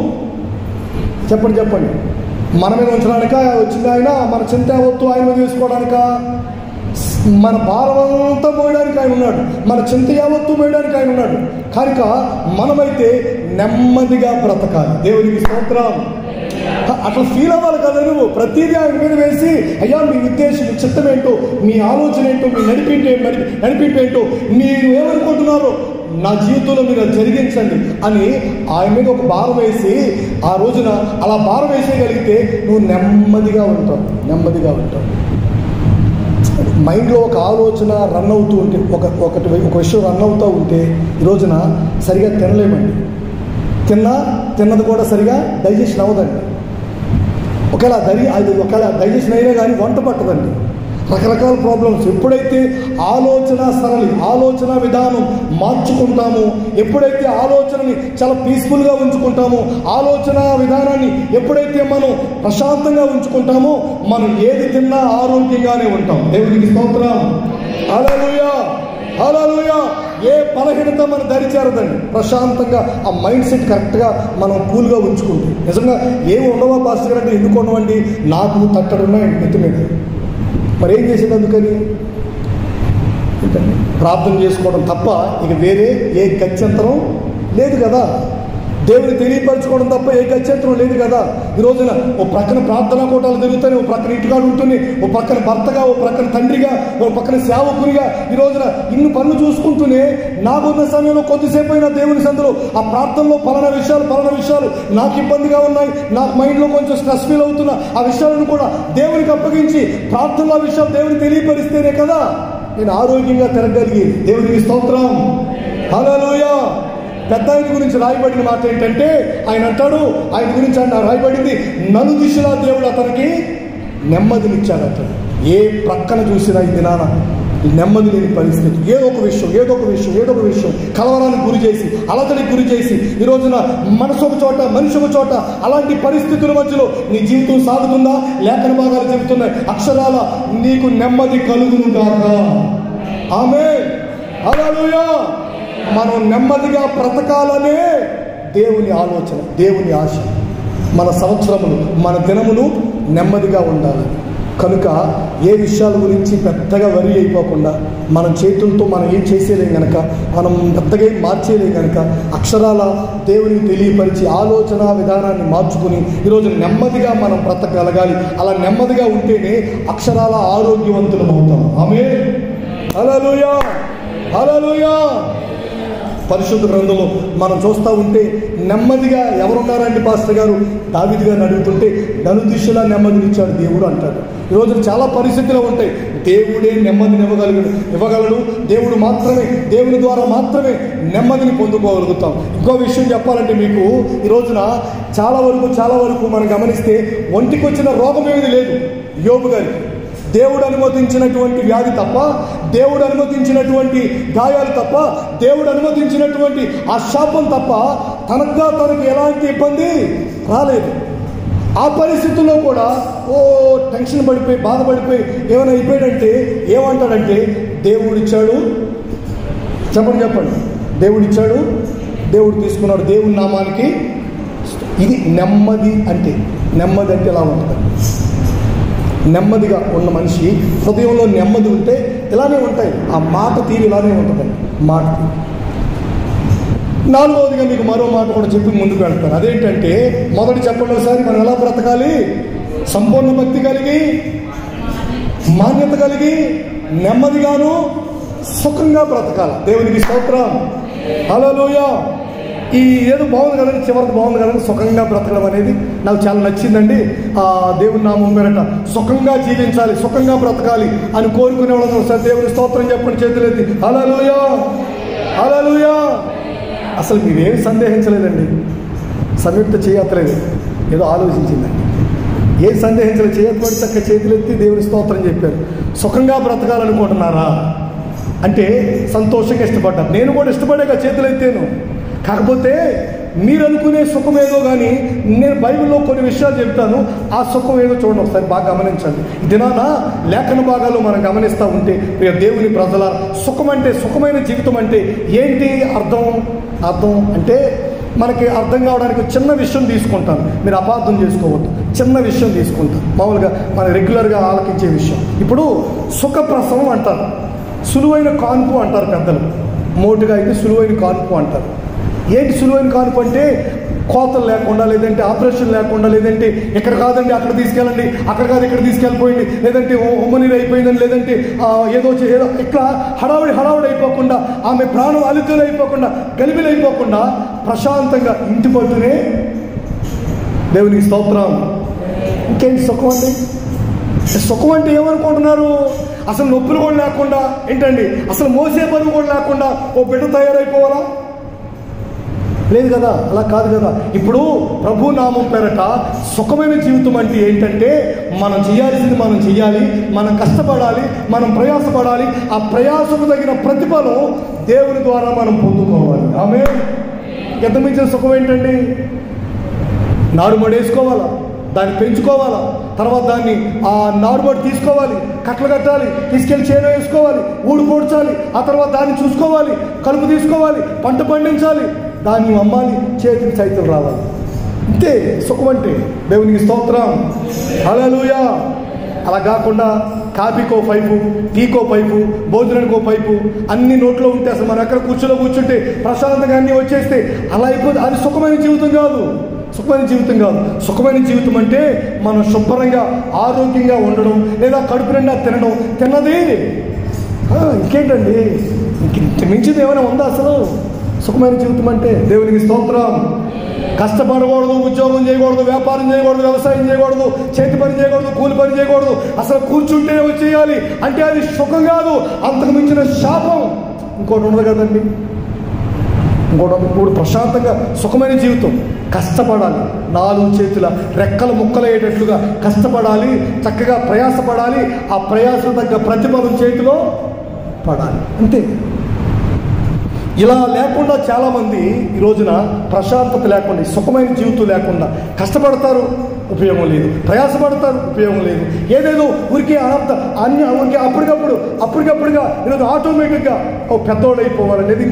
చెప్పండి మన మీద ఉంచడానిక వచ్చింది ఆయన? మన చింత యావత్తు ఆయన మీద తీసుకోవడానిక? మన భారమంతా మోయడానికి ఆయన ఉన్నాడు, మన చింత యావత్తు మోయడానికి ఆయన ఉన్నాడు. కనుక మనమైతే నెమ్మదిగా బ్రతకాలి. దేవునికి స్తోత్రం. అట్లా ఫీల్ అవ్వాలి కదా నువ్వు. ప్రతిదీ ఆయన మీద వేసి, అయ్యా మీ ఉద్దేశం, మీ చిత్తం ఏంటో, మీ ఆలోచన ఏంటో, మీ నడిపింపు ఏంటో, మీరు ఏమనుకుంటున్నారో నా జీవితంలో మీరు జరిగించండి అని ఆయన మీద ఒక భారం వేసి, ఆ రోజున అలా భారం వేసేయగలిగితే నువ్వు నెమ్మదిగా ఉంటావు. మైండ్లో ఒక ఆలోచన రన్ అవుతూ ఉంటే, ఒక విషయం రన్ అవుతూ ఉంటే ఈ రోజున సరిగా తినలేమండి. తిన్నది కూడా సరిగా డైజెషన్ అవ్వదండి. ఒకవేళ డైజెషన్ అయినా కానీ వంట పట్టదండి. రకరకాల ప్రాబ్లమ్స్. ఎప్పుడైతే ఆలోచన సరళి, ఆలోచన విధానం మార్చుకుంటామో, ఎప్పుడైతే ఆలోచనని చాలా పీస్ఫుల్గా ఉంచుకుంటామో, ఆలోచన విధానాన్ని ఎప్పుడైతే మనం ప్రశాంతంగా ఉంచుకుంటామో, మనం ఏది తిన్నా ఆరోగ్యంగానే ఉంటాం. దేవునికి స్తోత్రం. హల్లెలూయా, హల్లెలూయా. ఏ బలహీనత మన దరి చేరదండి. ప్రశాంతంగా ఆ మైండ్ సెట్ కరెక్ట్గా మనం కూల్గా ఉంచుకుంటాం. నిజంగా ఏమి ఉండవా పాస్టర్ గారు అంటే, ఎందుకు ఉండవండి, నాకు తట్టడున్నాయండి నెత్తి మీద. మరి ఏం చేసేది? అందుకని ప్రార్థన చేసుకోవడం తప్ప ఇక వేరే ఏ గత్యంతరం లేదు కదా. దేవుని తెలియపరచుకోవడం తప్ప ఏ గత్యంతరం లేదు కదా. ఈ రోజున ఓ ప్రక్కన ప్రార్థనా కూటాలు జరుగుతాయి, ఓ ప్రక్కన ఇంటికాడు ఉంటుంది, ఓ ప్రక్కన భర్తగా, ఓ ప్రక్కన తండ్రిగా, ఓ ప్రక్కన సేవకునిగా ఈ రోజున ఇన్ని పనులు చూసుకుంటూనే నాకున్న సమయంలో కొద్దిసేపు అయినా దేవుని సందులో ఆ ప్రార్థనలో పలానా విషయాలు నాకు ఇబ్బందిగా ఉన్నాయి, నాకు మైండ్లో కొంచెం స్ట్రెస్ ఫీల్ అవుతున్నా, ఆ విషయాలను కూడా దేవునికి అప్పగించి ప్రార్థనలో ఆ విషయాలు దేవుని తెలియపరిస్తేనే కదా నేను ఆరోగ్యంగా తిరగలిగి. దేవునికి స్తోత్రం. హల్లెలూయా. పెద్ద ఆయన గురించి రాయబడిన మాట ఏంటంటే, ఆయన అంటాడు, ఆయన గురించి రాయబడింది, నలుదిశలా దేవుడు అతనికి నెమ్మదినిచ్చాడట. ఏ ప్రక్కన చూసినా ఈ దినాన నెమ్మది లేని పరిస్థితి, ఏదో ఒక విషయం కలవరానికి గురి చేసి, అలతడికి గురి చేసి, ఈ రోజున మనసు ఒక చోట, మనిషి ఒక చోట, అలాంటి పరిస్థితుల మధ్యలో నీ జీవితం సాగుతుందా? లేఖన భాగాలు చెబుతున్నాయి, అక్షరాల నీకు నెమ్మది కలుగును గాక. ఆమేన్. హల్లెలూయా. మనం నెమ్మదిగా బ్రతకాలనే దేవుని ఆలోచన, దేవుని ఆశ. మన సంవత్సరములు, మన దినములు నెమ్మదిగా ఉండాలి. కనుక ఏ విషయాల గురించి పెద్దగా వరి అయిపోకుండా, మన చేతులతో మనం ఏం చేసేలేం కనుక, మనం పెద్దగా ఏం మార్చేలేం కనుక, అక్షరాల దేవునికి తెలియపరిచి ఆలోచన విధానాన్ని మార్చుకుని ఈరోజు నెమ్మదిగా మనం బ్రతకగలగాలి. అలా నెమ్మదిగా ఉంటేనే అక్షరాల ఆరోగ్యవంతులం అవుతాం. ఆమేన్. హల్లెలూయా, హల్లెలూయా. పరిశుద్ధ గ్రంథంలో మనం చూస్తూ ఉంటే నెమ్మదిగా ఎవరున్నారండి పాస్టర్ గారు? దావీదు గారిని అడుగుతుంటే నలుదిశలా నెమ్మదినిచ్చాడు దేవుడు అంటాడు. ఈరోజు చాలా పరిస్థితులు ఉంటాయి, దేవుడే నెమ్మదిని ఇవ్వగలడు. దేవుడు మాత్రమే, దేవుని ద్వారా మాత్రమే నెమ్మదిని పొందుకోగలుగుతాం. ఇంకో విషయం చెప్పాలంటే మీకు, ఈ రోజున చాలా వరకు మనం గమనిస్తే ఒంటికి వచ్చిన రోగం ఏది లేదు యోబు గారికి. దేవుడు అనుమతించినటువంటి వ్యాధి తప్ప, దేవుడు అనుమతించినటువంటి గాయాలు తప్ప, దేవుడు అనుమతించినటువంటి ఆ శాపం తప్ప తనకు ఎలాంటి ఇబ్బంది రాలేదు. ఆ పరిస్థితుల్లో కూడా టెన్షన్ పడిపోయి, బాధపడిపోయి ఏమైనా అయిపోయాడంటే ఏమంటాడంటే, దేవుడిచ్చాడు, చెప్పండి, దేవుడిచ్చాడు, దేవుడు తీసుకున్నాడు, దేవుని నామానికి. ఇది నెమ్మది అంటే. నెమ్మది అంటే ఎలా ఉంటుంది? నెమ్మదిగా ఉన్న మనిషి హృదయంలో నెమ్మది ఉంటే ఇలానే ఉంటాయి, ఆ మాట తీరు ఇలానే ఉంటుందండి. మాట తీరు. నాలుగవదిగా మీకు మరో మాట కూడా చెప్పి ముందుకు వెళ్తాను. అదేంటంటే, మొదటి చెప్పండి ఒకసారి, మనం ఎలా బ్రతకాలి? సంపూర్ణ భక్తి కలిగి, మాన్యత కలిగి, నెమ్మదిగాను సుఖంగా బ్రతకాలి. దేవునికి స్తోత్రం. హల్లెలూయా. ఈ ఏదో బాగుంది కదండి, చివరికి బాగుంది కదండి, సుఖంగా బ్రతకడం అనేది నాకు చాలా నచ్చిందండి. దేవుని నామం పేరట సుఖంగా జీవించాలి, సుఖంగా బ్రతకాలి అని కోరుకునే వాళ్ళని ఒకసారి దేవుని స్తోత్రం చెప్పండి, చేతులెత్తి. హల్లెలూయా, హల్లెలూయా. అసలు మీరేమి సందేహించలేదండి, సంయుక్త చేయట్లేదు, ఏదో ఆలోచించిందండి. ఏం సందేహించలేదు, చేయకపోతే చక్క చేతులెత్తి దేవుని స్తోత్రం చెప్పారు. సుఖంగా బ్రతకాలనుకుంటున్నారా అంటే సంతోషంగా ఇష్టపడ్డారు. నేను కూడా ఇష్టపడేగా చేతులెత్తాను. కాకపోతే మీరు అనుకునే సుఖం ఏదో కానీ నేను బైబిల్లో కొన్ని విషయాలు చెప్తాను, ఆ సుఖం ఏదో చూడండి ఒకసారి, బాగా గమనించండి. దినాన లేఖన భాగాలు మనం గమనిస్తూ ఉంటే దేవుని ప్రజల సుఖం అంటే, సుఖమైన జీవితం అంటే ఏంటి అర్థం అంటే మనకి అర్థం కావడానికి చిన్న విషయం తీసుకుంటాను, మీరు అపార్థం చేసుకోవద్దు. చిన్న విషయం తీసుకుంటాను, మామూలుగా మనం రెగ్యులర్గా ఆలకించే విషయం. ఇప్పుడు సుఖప్రసవం అంటారు, సులువైన కాన్పు అంటారు పెద్దలు. మోటుగా అయితే సులువైన కాన్పు అంటారు. ఏంటి సులువైన కాన్పు అంటే? కోతలు లేకుండా, లేదంటే ఆపరేషన్ లేకుండా, లేదంటే ఇక్కడ కాదండి అక్కడ తీసుకెళ్ళండి, అక్కడ కాదు ఇక్కడ తీసుకెళ్ళిపోయింది, లేదంటే ఉమ్మనీరు అయిపోయిందని, లేదంటే ఏదో ఇట్లా హడావుడి అయిపోకుండా, ఆమె ప్రాణం అలితులు అయిపోకుండా, గలిబిలు అయిపోకుండా ప్రశాంతంగా ఇంటి పట్టునే. దేవునికి స్తోత్రం. ఇంకేంటి సుఖం అండి? సుఖం అంటే ఏమనుకుంటున్నారు? అసలు నొప్పులు కూడా లేకుండా, ఏంటండి అసలు మోసే బరువు కూడా లేకుండా ఓ బిడ్డ తయారైపోవాలా? లేదు కదా, అలా కాదు కదా. ఇప్పుడు ప్రభు నామం పేరట సుఖమైన జీవితం అంటే ఏంటంటే మనం చేయాల్సింది మనం చెయ్యాలి, మనం కష్టపడాలి, మనం ప్రయాసపడాలి. ఆ ప్రయాసకు తగిన ప్రతిఫలం దేవుని ద్వారా మనం పొందుకోవాలి. ఆమేన్. ఎంత మించిన సుఖం ఏంటండి? నారుమడి వేసుకోవాలా, దాన్ని పెంచుకోవాలా, తర్వాత దాన్ని ఆ నారుమడి తీసుకోవాలి, కట్టలు కట్టాలి, తీసుకెళ్ళి చేను వేసుకోవాలి, ఊడు పోడ్చాలి, ఆ తర్వాత దాన్ని చూసుకోవాలి, కలుపు తీసుకోవాలి, పంట పండించాలి, దాన్ని అమ్మాలి, చేతికి సైతం రావాలి. ఇంతే సుఖం అంటే. దేవునికి స్తోత్రం, హల్లెలూయా. అలా కాకుండా కాఫీకో పైపు, టీకో పైపు, భోజనానికో పైపు, అన్ని నోట్లో ఉంటే అసలు మనం ఎక్కడ కూర్చుంటే ప్రశాంతంగా అన్నీ వచ్చేస్తే అలా అయిపోతే అది సుఖమైన జీవితం కాదు. సుఖమైన జీవితం కాదు. సుఖమైన జీవితం అంటే మనం శుభ్రంగా ఆరోగ్యంగా ఉండడం, లేదా కడుపు నిండా తినడం. తిన్నది ఇంకేంటండి, ఇంక మించింది ఏమైనా ఉందా అసలు? సుఖమైన జీవితం అంటే. దేవునికి స్తోత్రం. కష్టపడకూడదు, ఉద్యోగం చేయకూడదు, వ్యాపారం చేయకూడదు, వ్యవసాయం చేయకూడదు, చేతి పని చేయకూడదు, కూలి పని చేయకూడదు, అసలు కూర్చుంటే చేయాలి అంటే అది సుఖం కాదు, అంతకు మించిన శాపం. ఇంకోటి ఉండదు కదండి. ఇంకోటి ప్రశాంతంగా సుఖమైన జీవితం. కష్టపడాలి, 4 చేతుల రెక్కలు ముక్కలయ్యేటట్లుగా కష్టపడాలి, చక్కగా ప్రయాసపడాలి, ఆ ప్రయాసం తగ్గ ప్రతిఫలం చేతిలో పడాలి. అంతే. ఇలా లేకుండా చాలామంది ఈ రోజున ప్రశాంతత లేకుండా, సుఖమైన జీవితం లేకుండా కష్టపడతారు, ఉపయోగం లేదు, ప్రయాసపడతారు, ఉపయోగం లేదు. ఏదేదో ఊరికే ఊరికే అప్పటికప్పుడుగా ఈరోజు ఆటోమేటిక్గా పెద్దోడు అయిపోవాలి, లేదు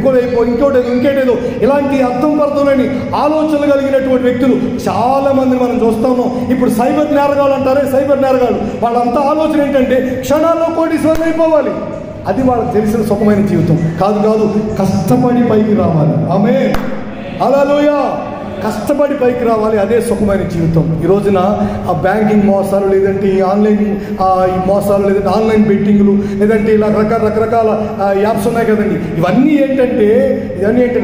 ఇంకేటేదో ఇలాంటి అర్థం పర్థంలోని ఆలోచనలు కలిగినటువంటి వ్యక్తులు చాలామంది మనం చూస్తా ఉన్నాం. ఇప్పుడు సైబర్ నేరగాళ్ళు అంటారే, సైబర్ నేరగాళ్ళు, వాళ్ళంతా ఆలోచన ఏంటంటే క్షణాల్లో కోటీశ్వరులు అయిపోవాలి. అది వాళ్ళకి తెలిసిన సుఖమైన జీవితం కాదు. కష్టపడి పైకి రావాలి. ఆమేన్, హల్లెలూయా. కష్టపడి పైకి రావాలి, అదే సుఖమైన జీవితం. ఈ రోజున ఆ బ్యాంకింగ్ మోసాలు, లేదంటే ఈ ఆన్లైన్ ఈ మోసాలు, లేదంటే ఆన్లైన్ బెట్టింగ్లు, లేదంటే ఇలా రకరకాల యాప్స్ ఉన్నాయి కదండి. ఇవన్నీ ఏంటంటే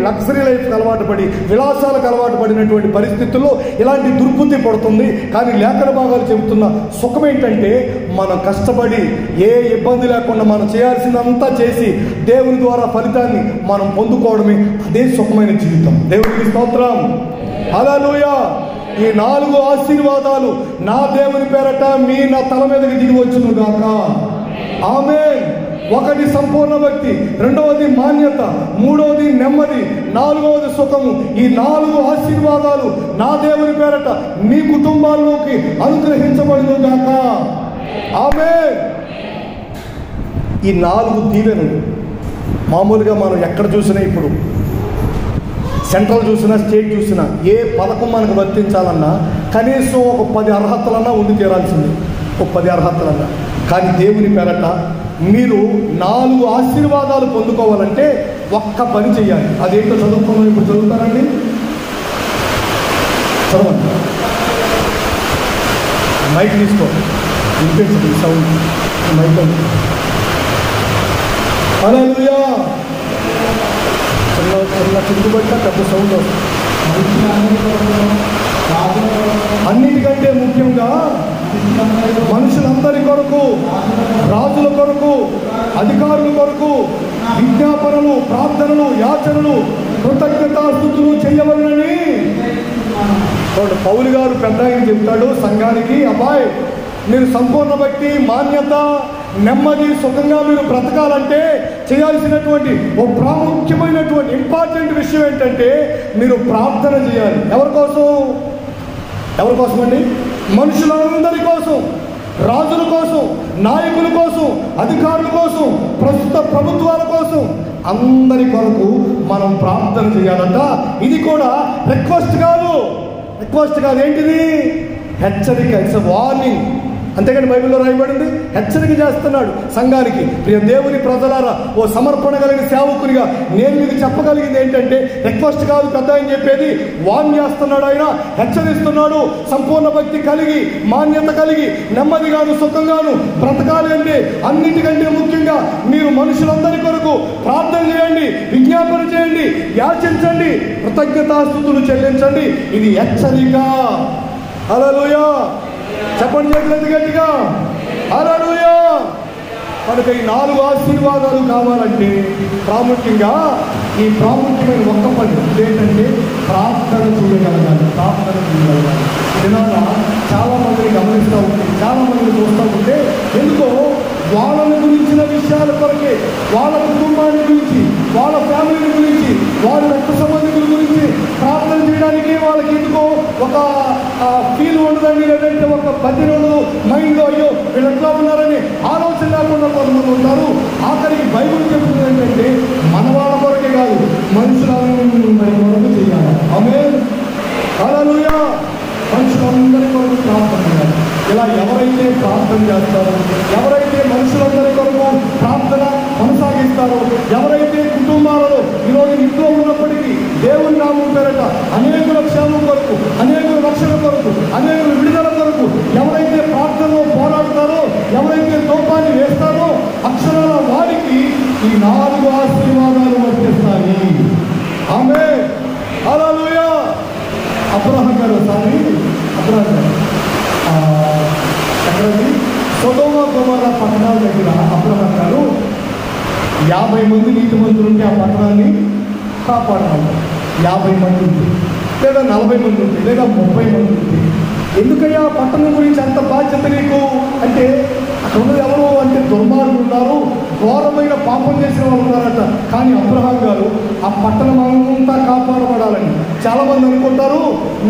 లగ్జరీ లైఫ్కి అలవాటు పడి, విలాసాలకు అలవాటు పడినటువంటి పరిస్థితుల్లో ఇలాంటి దుర్బుద్ధి పడుతుంది. కానీ లేఖన భాగాలు చెబుతున్న సుఖం ఏంటంటే మనం కష్టపడి ఏ ఇబ్బంది లేకుండా మనం చేయాల్సిందంతా చేసి దేవుని ద్వారా ఫలితాన్ని మనం పొందుకోవడమే అదే సుఖమైన జీవితం. దేవునికి స్తోత్రం, హల్లెలూయా. ఈ 4 ఆశీర్వాదాలు నా దేవుని పేరట నా తల మీదకి దిగి వచ్చును గాక. ఆమేన్. 1 సంపూర్ణ భక్తి, 2వది మాన్యత, 3వది నెమ్మది, 4వది సుఖము. ఈ 4 ఆశీర్వాదాలు నా దేవుని పేరట మీ కుటుంబాల్లోకి అనుగ్రహించబడును గాక. ఆమేన్. ఈ 4 దీవెనలు మామూలుగా మనం ఎక్కడ చూసినా, ఇప్పుడు సెంట్రల్ చూసినా, స్టేట్ చూసినా, ఏ పథకం మనకు వర్తించాలన్నా కనీసం ఒక 10 అర్హతలన్నా ఉండి తీరాల్సింది, ఒక 10 అర్హతలన్నా. కానీ దేవుని పేరట మీరు 4 ఆశీర్వాదాలు పొందుకోవాలంటే ఒక్క పని చేయాలి. అదేంటో చదువుకున్నాం. ఇప్పుడు చదువుతారండి, చదవండి. మైక్ తీసుకో, వినిపించండి సౌండ్ మైక్. హల్లెలూయా. చిన్న చుట్టుపట్ల పెద్ద సౌండ్ వస్తుంది. అన్నిటికంటే ముఖ్యంగా మనుషులందరి కొరకు, రాజుల కొరకు, అధికారుల కొరకు విజ్ఞాపనలు, ప్రార్థనలు, యాచనలు, కృతజ్ఞతాస్తుతులు చేయవలనని పౌలు గారు పెద్ద ఆయన చెప్తాడు సంఘానికి. అబ్బాయి, మీరు సంపూర్ణ భక్తి, మాన్యత, నెమ్మది, సుఖంగా మీరు బ్రతకాలంటే చేయాల్సినటువంటి ఓ ప్రాముఖ్యమైనటువంటి ఇంపార్టెంట్ విషయం ఏంటంటే మీరు ప్రార్థన చేయాలి. ఎవరి కోసం అండి? మనుషులందరి కోసం, రాజుల కోసం, నాయకుల కోసం, అధికారుల కోసం, ప్రస్తుత ప్రభుత్వాల కోసం, అందరి కొరకు మనం ప్రార్థన చేయాలంట. ఇది కూడా రిక్వెస్ట్ కాదు. ఏంటిది? హెచ్చరిక. It's warning. అంతేకాని బైబిల్లో రాయబడింది, హెచ్చరిక చేస్తున్నాడు సంఘానికి. ప్రియ దేవుని ప్రజలారా, ఓ సమర్పణ కలిగిన సేవకునిగా నేను మీకు చెప్పగలిగింది ఏంటంటే రిక్వెస్ట్ కాదు పెద్ద అని చెప్పేది, వార్న్ చేస్తున్నాడు, ఆయన హెచ్చరిస్తున్నాడు. సంపూర్ణ భక్తి కలిగి, మాన్యత కలిగి, నెమ్మదిగాను సుఖంగాను బ్రతకాలి అంటే అన్నిటికంటే ముఖ్యంగా మీరు మనుషులందరి కొరకు ప్రార్థన చేయండి, విజ్ఞాపన చేయండి, యాచించండి, కృతజ్ఞతాస్తుతులు చెల్లించండి. ఇది హెచ్చరిక. హల్లెలూయా. చెప్పండి చేతులెత్తి గట్టిగా, హల్లెలూయా. కనుక ఈ 4 ఆశీర్వాదాలు కావాలంటే ప్రాముఖ్యంగా ఈ ప్రాముఖ్యమైన ఒక్క పని ఏంటంటే ప్రార్థన చేయగలగాలి. ప్రార్థన చేయగలగాలి. దినాల చాలా మందిని గమనిస్తూ ఉంటే, చాలా మందిని చూస్తూ ఉంటే ఎందుకో వాళ్ళని గురించిన విషయాల కొరకే, వాళ్ళ కుటుంబాన్ని గురించి, వాళ్ళ ఫ్యామిలీ గురించి, వాళ్ళ రక్త సంబంధికుల గురించి ప్రార్థన చేయడానికి వాళ్ళకి ఎందుకో ఒక ఫీల్ ఉండదండి. లేదంటే ఒక బతిరోడు మైండ్లో అయ్యో వీళ్ళు ఎట్లా ఉన్నారని ఆలోచన లేకుండా కొంతమంది ఉంటారు. ఆఖరికి బైబిల్ చెప్తుంది ఏంటంటే మన వాళ్ళ కొరకే కాదు, మనుషులందరి కొరకు చేయాలి. ఆమేన్, హల్లెలూయా. మనుషులందరి కొరకు ప్రార్థన చేయాలి. ఇలా ఎవరైతే ప్రార్థన చేస్తారో, ఎవరైతే మనుషులందరి కొరకు ప్రార్థన కొనసాగిస్తారో, ఎవరైతే కుటుంబాలలో ఈరోజు ఇంట్లో ఉన్నప్పటికీ దేవుని నామం పేరట అనేకుల క్షేమం కొరకు, అనేకుల రక్షణ కొరకు, అనేకుల విడుదల కొరకు ఎవరైతే ప్రార్థనలో పోరాడతారో, ఎవరైతే తోపాన్ని వేస్తారో అక్షరాల వారికి ఈ 4 ఆశీర్వాదాలు వర్తిస్తాయి. ఆమేన్, హల్లెలూయా. అబ్రహాం గారు ఒకసారి ఎక్కడండి సొదొమ గొమొర్రా పట్టణాల దగ్గర అబ్రహాం గారు 50 మంది నీతిమంతులు ఉంటే ఆ పట్టణాన్ని కాపాడాలి. 50 మంది ఉంటే, లేదా 40 మంది ఉంటే, లేదా 30 మంది ఉంటే, ఎందుకయ్యా పట్టణం గురించి అంత బాధ్యత నీకు అంటే అక్కడ ఉన్నది ఎవరు అంటే దుర్మార్గులు ఉన్నారు, ఘోరమైన పాపం చేసిన వాళ్ళు ఉన్నారట. కానీ అబ్రహాం గారు ఆ పట్టణం అంతా కాపాడబడాలని, చాలా మంది అనుకుంటారు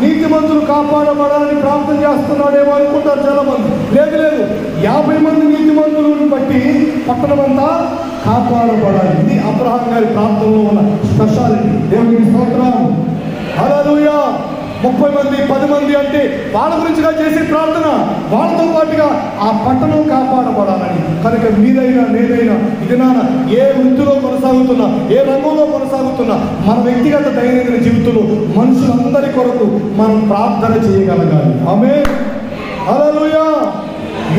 నీతిమంతులు కాపాడబడాలని ప్రార్థన చేస్తున్నాడేమో అనుకుంటారు చాలా మంది. లేదు లేదు, 50 మంది నీతిమంతులను బట్టి పట్టణం అంతా కాపాడబడాలి. ఇది అబ్రహాం గారి ప్రార్థనలో ఉన్న స్పెషాలిటీ. దేవునికి స్తోత్రం, హల్లెలూయా. 30 మంది 10 మంది అంటే వాళ్ళ గురించిగా చేసే ప్రార్థన, వాళ్ళతో పాటుగా ఆ పట్టణం కాపాడబడాలని. కనుక మీదైనా నేనైనా ఇది నాన్న ఏ వృత్తిలో కొనసాగుతున్నా, ఏ రంగంలో కొనసాగుతున్నా, మన వ్యక్తిగత దైనందిన జీవితంలో మనుషులందరి కొరకు మనం ప్రార్థన చేయగలగాలి. ఆమేన్, హల్లెలూయా.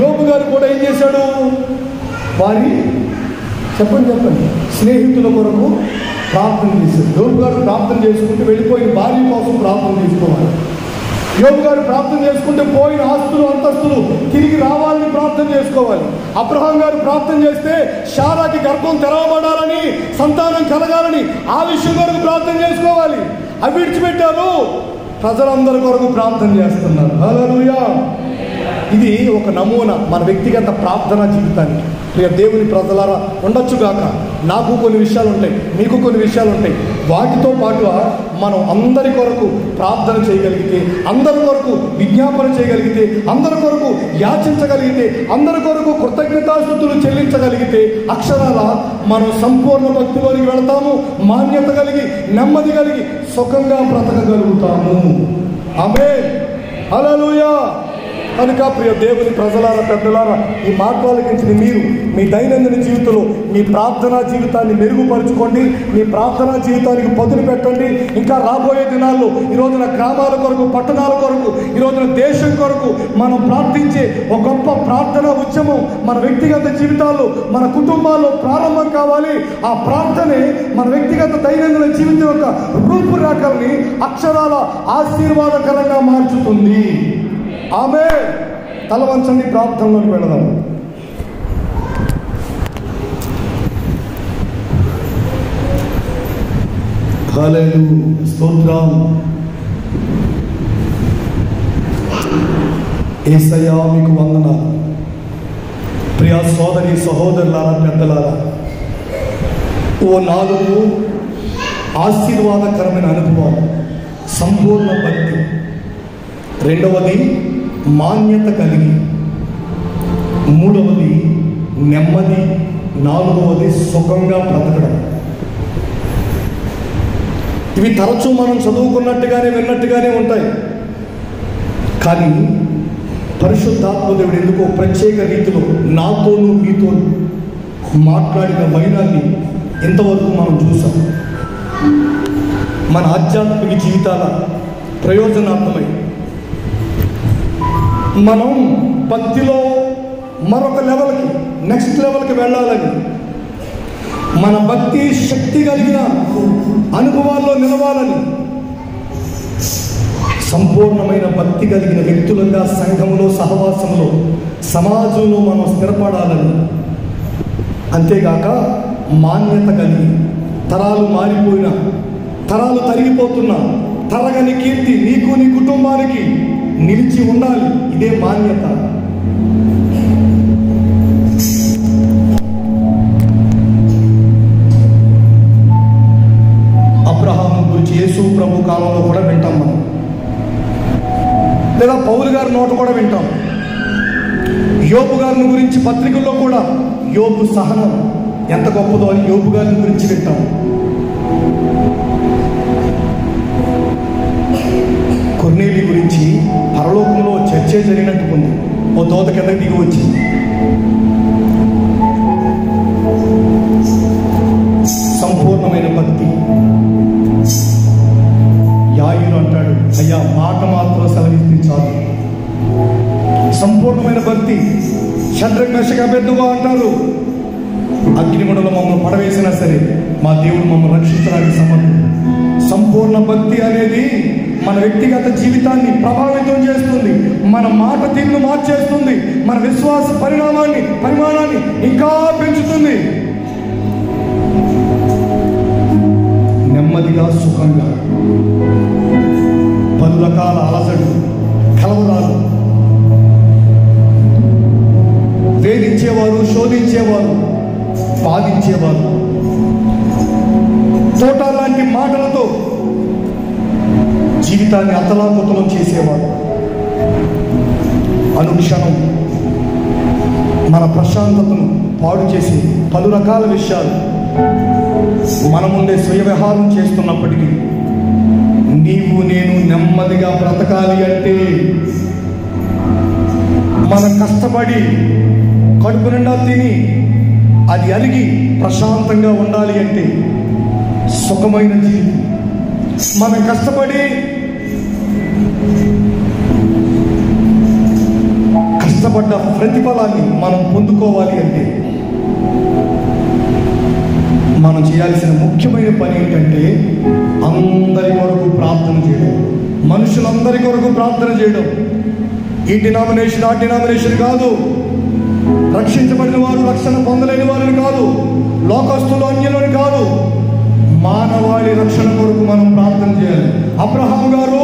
యోబు గారు కూడా ఏం చేశాడు? వారి చెప్పండి స్నేహితుల కొరకు ప్రార్థన చేశారు. యోబు గారు ప్రార్థన చేసుకుంటూ వెళ్ళిపోయిన భార్య కోసం ప్రార్థన చేసుకోవాలి. యోబు గారు ప్రార్థన చేసుకుంటే పోయిన ఆస్తులు అంతస్తులు తిరిగి రావాలని ప్రార్థన చేసుకోవాలి. అబ్రహాం గారు ప్రార్థన చేస్తే శారాకి గర్భం తెరవబడాలని, సంతానం కలగాలని ఆ విషయం కొరకు ప్రార్థన చేసుకోవాలి. అవి విడిచిపెట్టారు, ప్రజలందరి కొరకు ప్రార్థన చేస్తున్నారు. హల్లెలూయా. ఇది ఒక నమూనా మన వ్యక్తిగత ప్రార్థనా జీవితానికి. ప్రియ దేవుని ప్రజలారా, ఉండొచ్చుగాక నాకు కొన్ని విషయాలు ఉంటాయి, మీకు కొన్ని విషయాలు ఉంటాయి. వాటితో పాటుగా మనం అందరి కొరకు ప్రార్థన చేయగలిగితే, అందరి కొరకు విజ్ఞాపన చేయగలిగితే, అందరి కొరకు యాచించగలిగితే, అందరి కొరకు కృతజ్ఞతాస్తుతులు చెల్లించగలిగితే అక్షరాల మనం సంపూర్ణ భక్తిలోనికి వెళతాము. మాన్యత కలిగి, నెమ్మది కలిగి, సుఖంగా బ్రతకగలుగుతాము. ఆమేన్, హల్లెలూయా. కనుక ప్రియ దేవుని ప్రజలారా, పెద్దలారా, ఈ మాటలకించిన మీరు మీ దైనందిన జీవితంలో మీ ప్రార్థనా జీవితాన్ని మెరుగుపరుచుకోండి. మీ ప్రార్థనా జీవితానికి పదును పెట్టండి. ఇంకా రాబోయే దినాల్లో ఈ రోజున గ్రామాల కొరకు, పట్టణాల కొరకు, ఈ రోజున దేశం కొరకు మనం ప్రార్థించే ఒక గొప్ప ప్రార్థనా ఉద్యమం మన వ్యక్తిగత జీవితాల్లో, మన కుటుంబాల్లో ప్రారంభం కావాలి. ఆ ప్రార్థనే మన వ్యక్తిగత దైనందిన జీవితం యొక్క రూపురేఖల్ని అక్షరాల ఆశీర్వాదకరంగా మార్చుతుంది. ఆమేన్. తల వంచండి, ప్రార్థనలోకి వెళదాం. హల్లెలూయా, స్తోత్రం. యేసయ్యా మీకు వందనాలు. ప్రియ సోదరి సహోదరులారా, పెద్దలారా, ఓ 4 ఆశీర్వాదకరమైన అనుభవం. సంపూర్ణ భక్తి, రెండవది మాన్యత కలిగి, మూడవది నెమ్మది, నాలుగవది సుఖంగా బ్రతకడం. ఇవి తరచూ మనం చదువుకున్నట్టుగానే విన్నట్టుగానే ఉంటాయి. కానీ పరిశుద్ధాత్మదేవుడు ఎందుకో ప్రత్యేక రీతిలో నాతోనూ మీతో మాట్లాడిన వైనాన్ని ఇంతవరకు మనం చూసాం. మన ఆధ్యాత్మిక జీవితాల ప్రయోజనార్థమై మనం భక్తిలో మరొక లెవెల్కి, నెక్స్ట్ లెవెల్కి వెళ్ళాలని, మన భక్తి శక్తి కలిగిన అనుభవాల్లో నిలవాలని, సంపూర్ణమైన భక్తి కలిగిన వ్యక్తులుగా సంఘంలో, సహవాసంలో, సమాజంలో మనం స్థిరపడాలని అంతేగాక మాన్యత కలిగి, తరాలు మారిపోయిన, తరాలు తరిగిపోతున్న తరగని కీర్తి నీకు నీ కుటుంబానికి నిలిచి ఉండాలి. ఇదే మాన్యత. అబ్రహాము గురించి యేసు ప్రభు కాలంలో కూడా వింటాం మనం, లేదా పౌలు గారి నోట కూడా వింటాం. యోబు గారిని గురించి పత్రికల్లో కూడా యోబు సహనం ఎంత గొప్పదో అని యోబు గారిని గురించి వింటాం. కొర్నేలి గురించి పరలోకంలో చర్చే జరిగినట్టు ఉంది. ఓ దోత కిందకి దిగి వచ్చింది. సంపూర్ణమైన భక్తి. యాయుడు అంటాడు, అయ్యా మాట మాత్రం సెలవిస్తే చాలు. సంపూర్ణమైన భక్తి. షడ్రక్ మెషక్ అబేద్నెగో అంటారు, అగ్నిగుండంలో మమ్మల్ని పడవేసినా సరే మా దేవుడు మమ్మల్ని రక్షించడానికి సమర్థుడు. సంపూర్ణ భక్తి అనేది మన వ్యక్తిగత జీవితాన్ని ప్రభావితం చేస్తుంది, మన మాట తీరును మార్చేస్తుంది, మన విశ్వాస పరిమాణాన్ని ఇంకా పెంచుతుంది. నెమ్మదిగా, సుఖంగా, పలు రకాల అలసడు, కలవరాలు, వేధించేవారు, శోధించేవారు, బాధించేవారు, తోట లాంటి మాటలతో జీవితాన్ని అతలాకుతలం చేసేవారు అనుక్షణం మన ప్రశాంతతను పాడు చేసి పలు రకాల విషయాలు మన ముందే స్వయ విహారం చేస్తున్నప్పటికీ నీవు నేను నెమ్మదిగా బ్రతకాలి అంటే, మనం కష్టపడి కడుపు నిండా తిని అది అరిగి ప్రశాంతంగా ఉండాలి అంటే సుఖమైన జీవితం. మనం కష్టపడి కష్టపడ్డ ప్రతిఫలాన్ని మనం పొందుకోవాలి అంటే మనం చేయాల్సిన ముఖ్యమైన పని ఏంటంటే అందరి కొరకు ప్రార్థన చేయడం, మనుషులందరి కొరకు ప్రార్థన చేయడం. ఈ డినామినేషన్ ఆ డినామినేషన్ కాదు, రక్షించబడిన వారు రక్షణ పొందలేని వారిని కాదు, లోకస్తులు అన్యులని కాదు, మానవాళి రక్షణ కొరకు మనం ప్రార్థన చేయాలి. అబ్రహాము గారు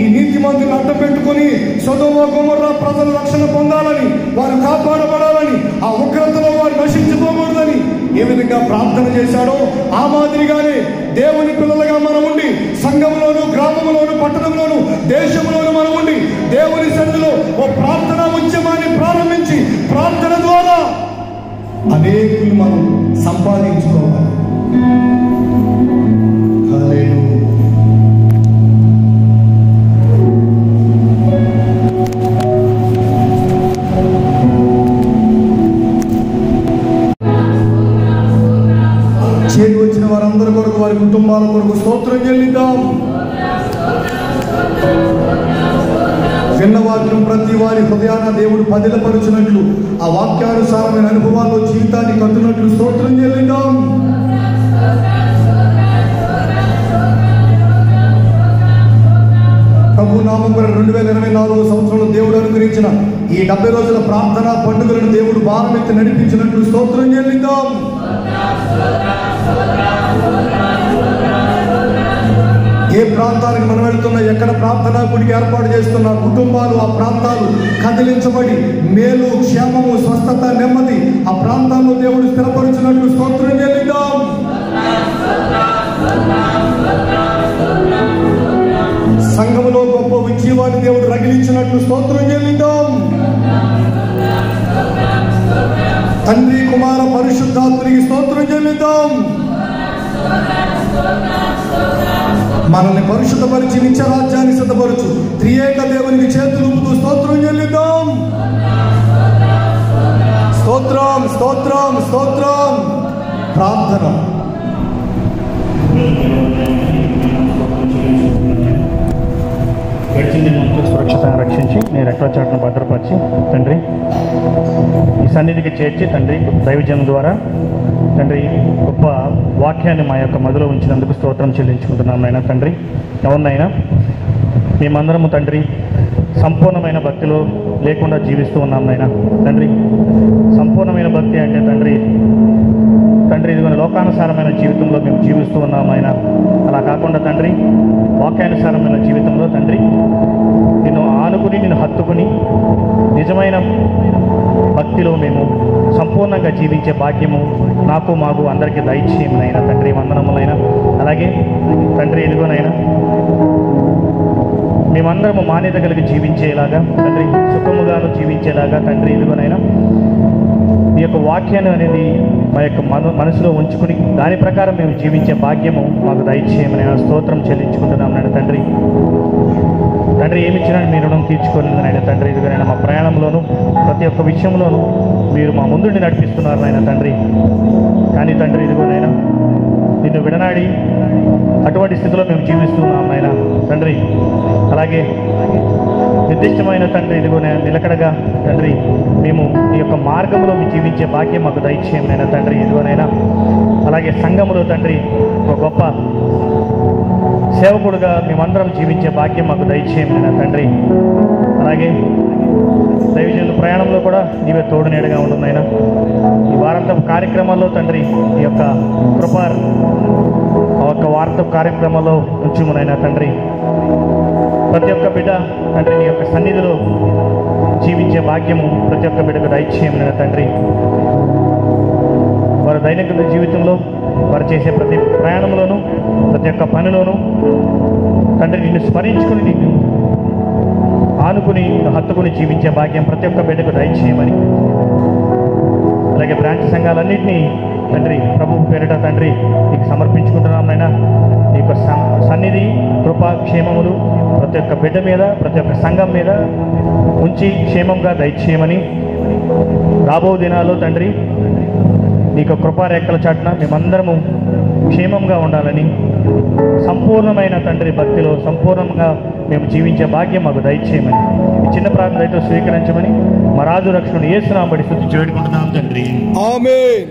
ఈ నీతిమంతుని అడ్డం పెట్టుకుని సొదొమ గొమొర్రా ప్రజలు రక్షణ పొందాలని, వారు కాపాడబడాలని, ఆ ఉగ్రతలో వారు నశించిపోకూడదని ఏ విధంగా ప్రార్థన చేశాడో ఆ మాదిరిగానే దేవుని పిల్లలుగా మనం ఉండి సంఘంలోను, గ్రామంలోను, పట్టణంలోను, దేశంలోను మనం ఉండి దేవుని సన్నిధిలో ఓ ప్రార్థనా ఉద్యమాన్ని ప్రారంభించి ప్రార్థన ద్వారా అనేకులు మనం సంపాదించుకోవాలి. చేరి వచ్చిన వారందరి కొరకు, వారి కుటుంబాల కొరకు స్తోత్రం చెల్లిద్దాం. విన్న వాక్యం ప్రతి వారి హృదయాన దేవుడు పదిలపరుచినట్లు, ఆ వాక్యానుసారమైన అనుభవాల్లో జీవితాన్ని కట్టునట్లు స్తోత్రం చెల్లిద్దాం. ప్రభు నామం 2024 సంవత్సరంలో దేవుడు అనుగ్రహించిన ఈ 70 రోజుల ప్రార్థన పండుగలను దేవుడు భారమెత్తి నడిపించినట్లు స్తోత్రం చెల్లిద్దాం. ఏ ప్రాంతానికి మనం వెళ్తున్నా, ఎక్కడ ప్రార్థనా గుడికి ఏర్పాటు చేస్తున్న కుటుంబాలు, ఆ ప్రాంతాలు కదిలించబడి మేలు, క్షేమము, స్వస్థత, నెమ్మది ఆ ప్రాంతాల్లో దేవుడు స్థిరపరిచినట్లు స్తోత్రం చెల్లిద్దాం. సంఘములో గొప్ప ఉజ్జీవాన్ని దేవుడు రగిలించినట్లు స్తోత్రం చెల్లిద్దాం. తండ్రి, కుమార, పరిశుద్ధాత్మనికి స్తోత్రం చెల్లిద్దాం. మనల్ని పరిశుద్ధపరిచి నిత్య రాజ్యాన్ని సిద్ధపరచు త్రియేక దేవునికి చేతులుపుతూ స్తోత్రం చెల్లిద్దాం. స్తోత్రం, స్తోత్రం, స్తోత్రం. ప్రార్థన. గడిచింది మనకు సురక్షితంగా రక్షించి నీ రెక్కల చాటును భద్రపరిచి తండ్రి ఈ సన్నిధికి చేర్చి తండ్రి దైవజనం ద్వారా తండ్రి గొప్ప వాక్యాన్ని మా యొక్క మదిలో ఉంచినందుకు స్తోత్రం చెల్లించుకుంటున్నాం నాయన. తండ్రి ఎవరినైనా మేమందరము తండ్రి సంపూర్ణమైన భక్తిలో లేకుండా జీవిస్తూ ఉన్నాం నాయన. తండ్రి సంపూర్ణమైన భక్తి అంటే తండ్రి తండ్రి ఇదిగో లోకానుసారమైన జీవితంలో మేము జీవిస్తూ ఉన్నాం ఆయన. అలా కాకుండా తండ్రి వాక్యానుసారమైన జీవితంలో తండ్రి నిన్ను ఆనుకుని నిన్ను హత్తుకుని నిజమైన భక్తిలో మేము సంపూర్ణంగా జీవించే భాగ్యము నాకు మాకు అందరికీ దయచేయమనైనా తండ్రి, వందనములైనా. అలాగే తండ్రి ఇదిగోనైనా మేమందరము మాన్యత కలిగి జీవించేలాగా తండ్రి, సుఖముగాను జీవించేలాగా తండ్రి ఇదిగోనైనా ఈ యొక్క వాక్యాన్ని అనేది మా యొక్క మనసులో ఉంచుకుని దాని ప్రకారం మేము జీవించే భాగ్యము మాకు దయచేయమని స్తోత్రం చెల్లించుకుంటున్నాం నాయన తండ్రి. తండ్రి ఏమిచ్చినా మీ రుణం తీర్చుకోలేదు నాయన తండ్రి. ఇదిగోనైనా మా ప్రయాణంలోనూ ప్రతి ఒక్క విషయంలోనూ మీరు మా ముందుండి నడిపిస్తున్నారు నాయన తండ్రి. కానీ తండ్రి ఇదిగోనైనా నిన్ను విడనాడి అటువంటి స్థితిలో మేము జీవిస్తున్నాం నాయన తండ్రి. అలాగే నిర్దిష్టమైన తండ్రి ఇదిగో నిలకడగా తండ్రి మేము ఈ యొక్క మార్గంలో జీవించే భాగ్యం మాకు దయచేయమనైనా తండ్రి ఇదిగోనైనా. అలాగే సంఘములో తండ్రి ఒక గొప్ప సేవకుడుగా మేమందరం జీవించే భాగ్యం మాకు దయచేయమనైనా తండ్రి. అలాగే దైవజనుల ప్రయాణంలో కూడా నీవే తోడు నీడగా ఉంటుందైనా. ఈ వారాంతపు కార్యక్రమాల్లో తండ్రి ఈ యొక్క కృపార్ ఆ యొక్క వారాంతపు కార్యక్రమాల్లో ఉంచుమునైనా తండ్రి. ప్రతి ఒక్క బిడ్డ తండ్రి నీ యొక్క సన్నిధిలో జీవించే భాగ్యము ప్రతి ఒక్క బిడ్డకు దయచేయమనైనా తండ్రి. వారి దైనందిన జీవితంలో వారు చేసే ప్రతి ప్రయాణంలోనూ ప్రతి ఒక్క పనిలోనూ తండ్రి నిన్ను స్మరించుకుని నిన్ను ఆనుకుని నిన్ను హత్తుకుని జీవించే భాగ్యం ప్రతి ఒక్క బిడ్డకు దయచేయమని. అలాగే బ్రాంచ్ సంఘాలన్నింటినీ తండ్రి ప్రభు పేరిట తండ్రి నీకు సమర్పించుకుంటున్నాం నాయన. నీ యొక్క సన్నిధి కృపా క్షేమములు ప్రతి ఒక్క బిడ్డ మీద ప్రతి ఒక్క సంఘం మీద ఉంచి క్షేమంగా దయచేయమని. రాబో దినాల్లో తండ్రి నీకు కృపారేఖల చాటున మేమందరము క్షేమంగా ఉండాలని, సంపూర్ణమైన తండ్రి భక్తిలో సంపూర్ణంగా మేము జీవించే భాగ్యం మాకు దయచేయమని ఈ చిన్న ప్రార్థన అయితే స్వీకరించమని మా రాజు రక్షణ యేసునామమున బడి స్తుతించి వేడుకుంటున్నాం తండ్రి. ఆమేన్.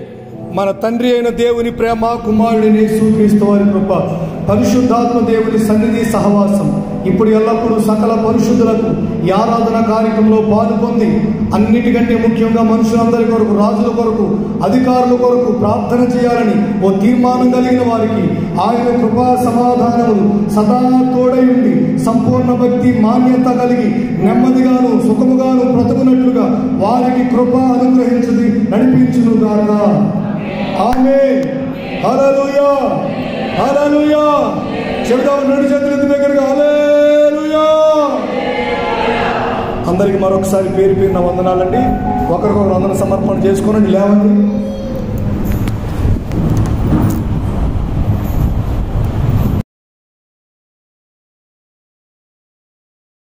మన తండ్రి అయిన దేవుని ప్రేమ, కుమారుడైన యేసుక్రీస్తు వారి కృప, పరిశుద్ధాత్మ దేవుని సన్నిధి సహవాసం ఇప్పుడు ఎల్లప్పుడూ సకల పరిశుద్ధులకు ఈ ఆరాధన కార్యక్రమంలో పాల్పొంది అన్నిటికంటే ముఖ్యంగా మనుషులందరి కొరకు, రాజుల కొరకు, అధికారుల కొరకు ప్రార్థన చేయాలని ఓ తీర్మానం కలిగిన వారికి ఆయన కృపా సమాధానములు సదా తోడై ఉండి సంపూర్ణ భక్తి మాన్యత కలిగి నెమ్మదిగాను సుఖముగాను బ్రతుకున్నట్లుగా వారికి కృప అనుగ్రహించుది నడిపించును గాక. ఆమేన్. హల్లెలూయా, హల్లెలూయా. చెబుదాం రెండు చేతుల దగ్గరగా హల్లెలూయా. అందరికి మరొకసారి పేరు పేరున వందనాలండి. ఒకరికొకరు వందన సమర్పణ చేసుకోనండి. లేవండి.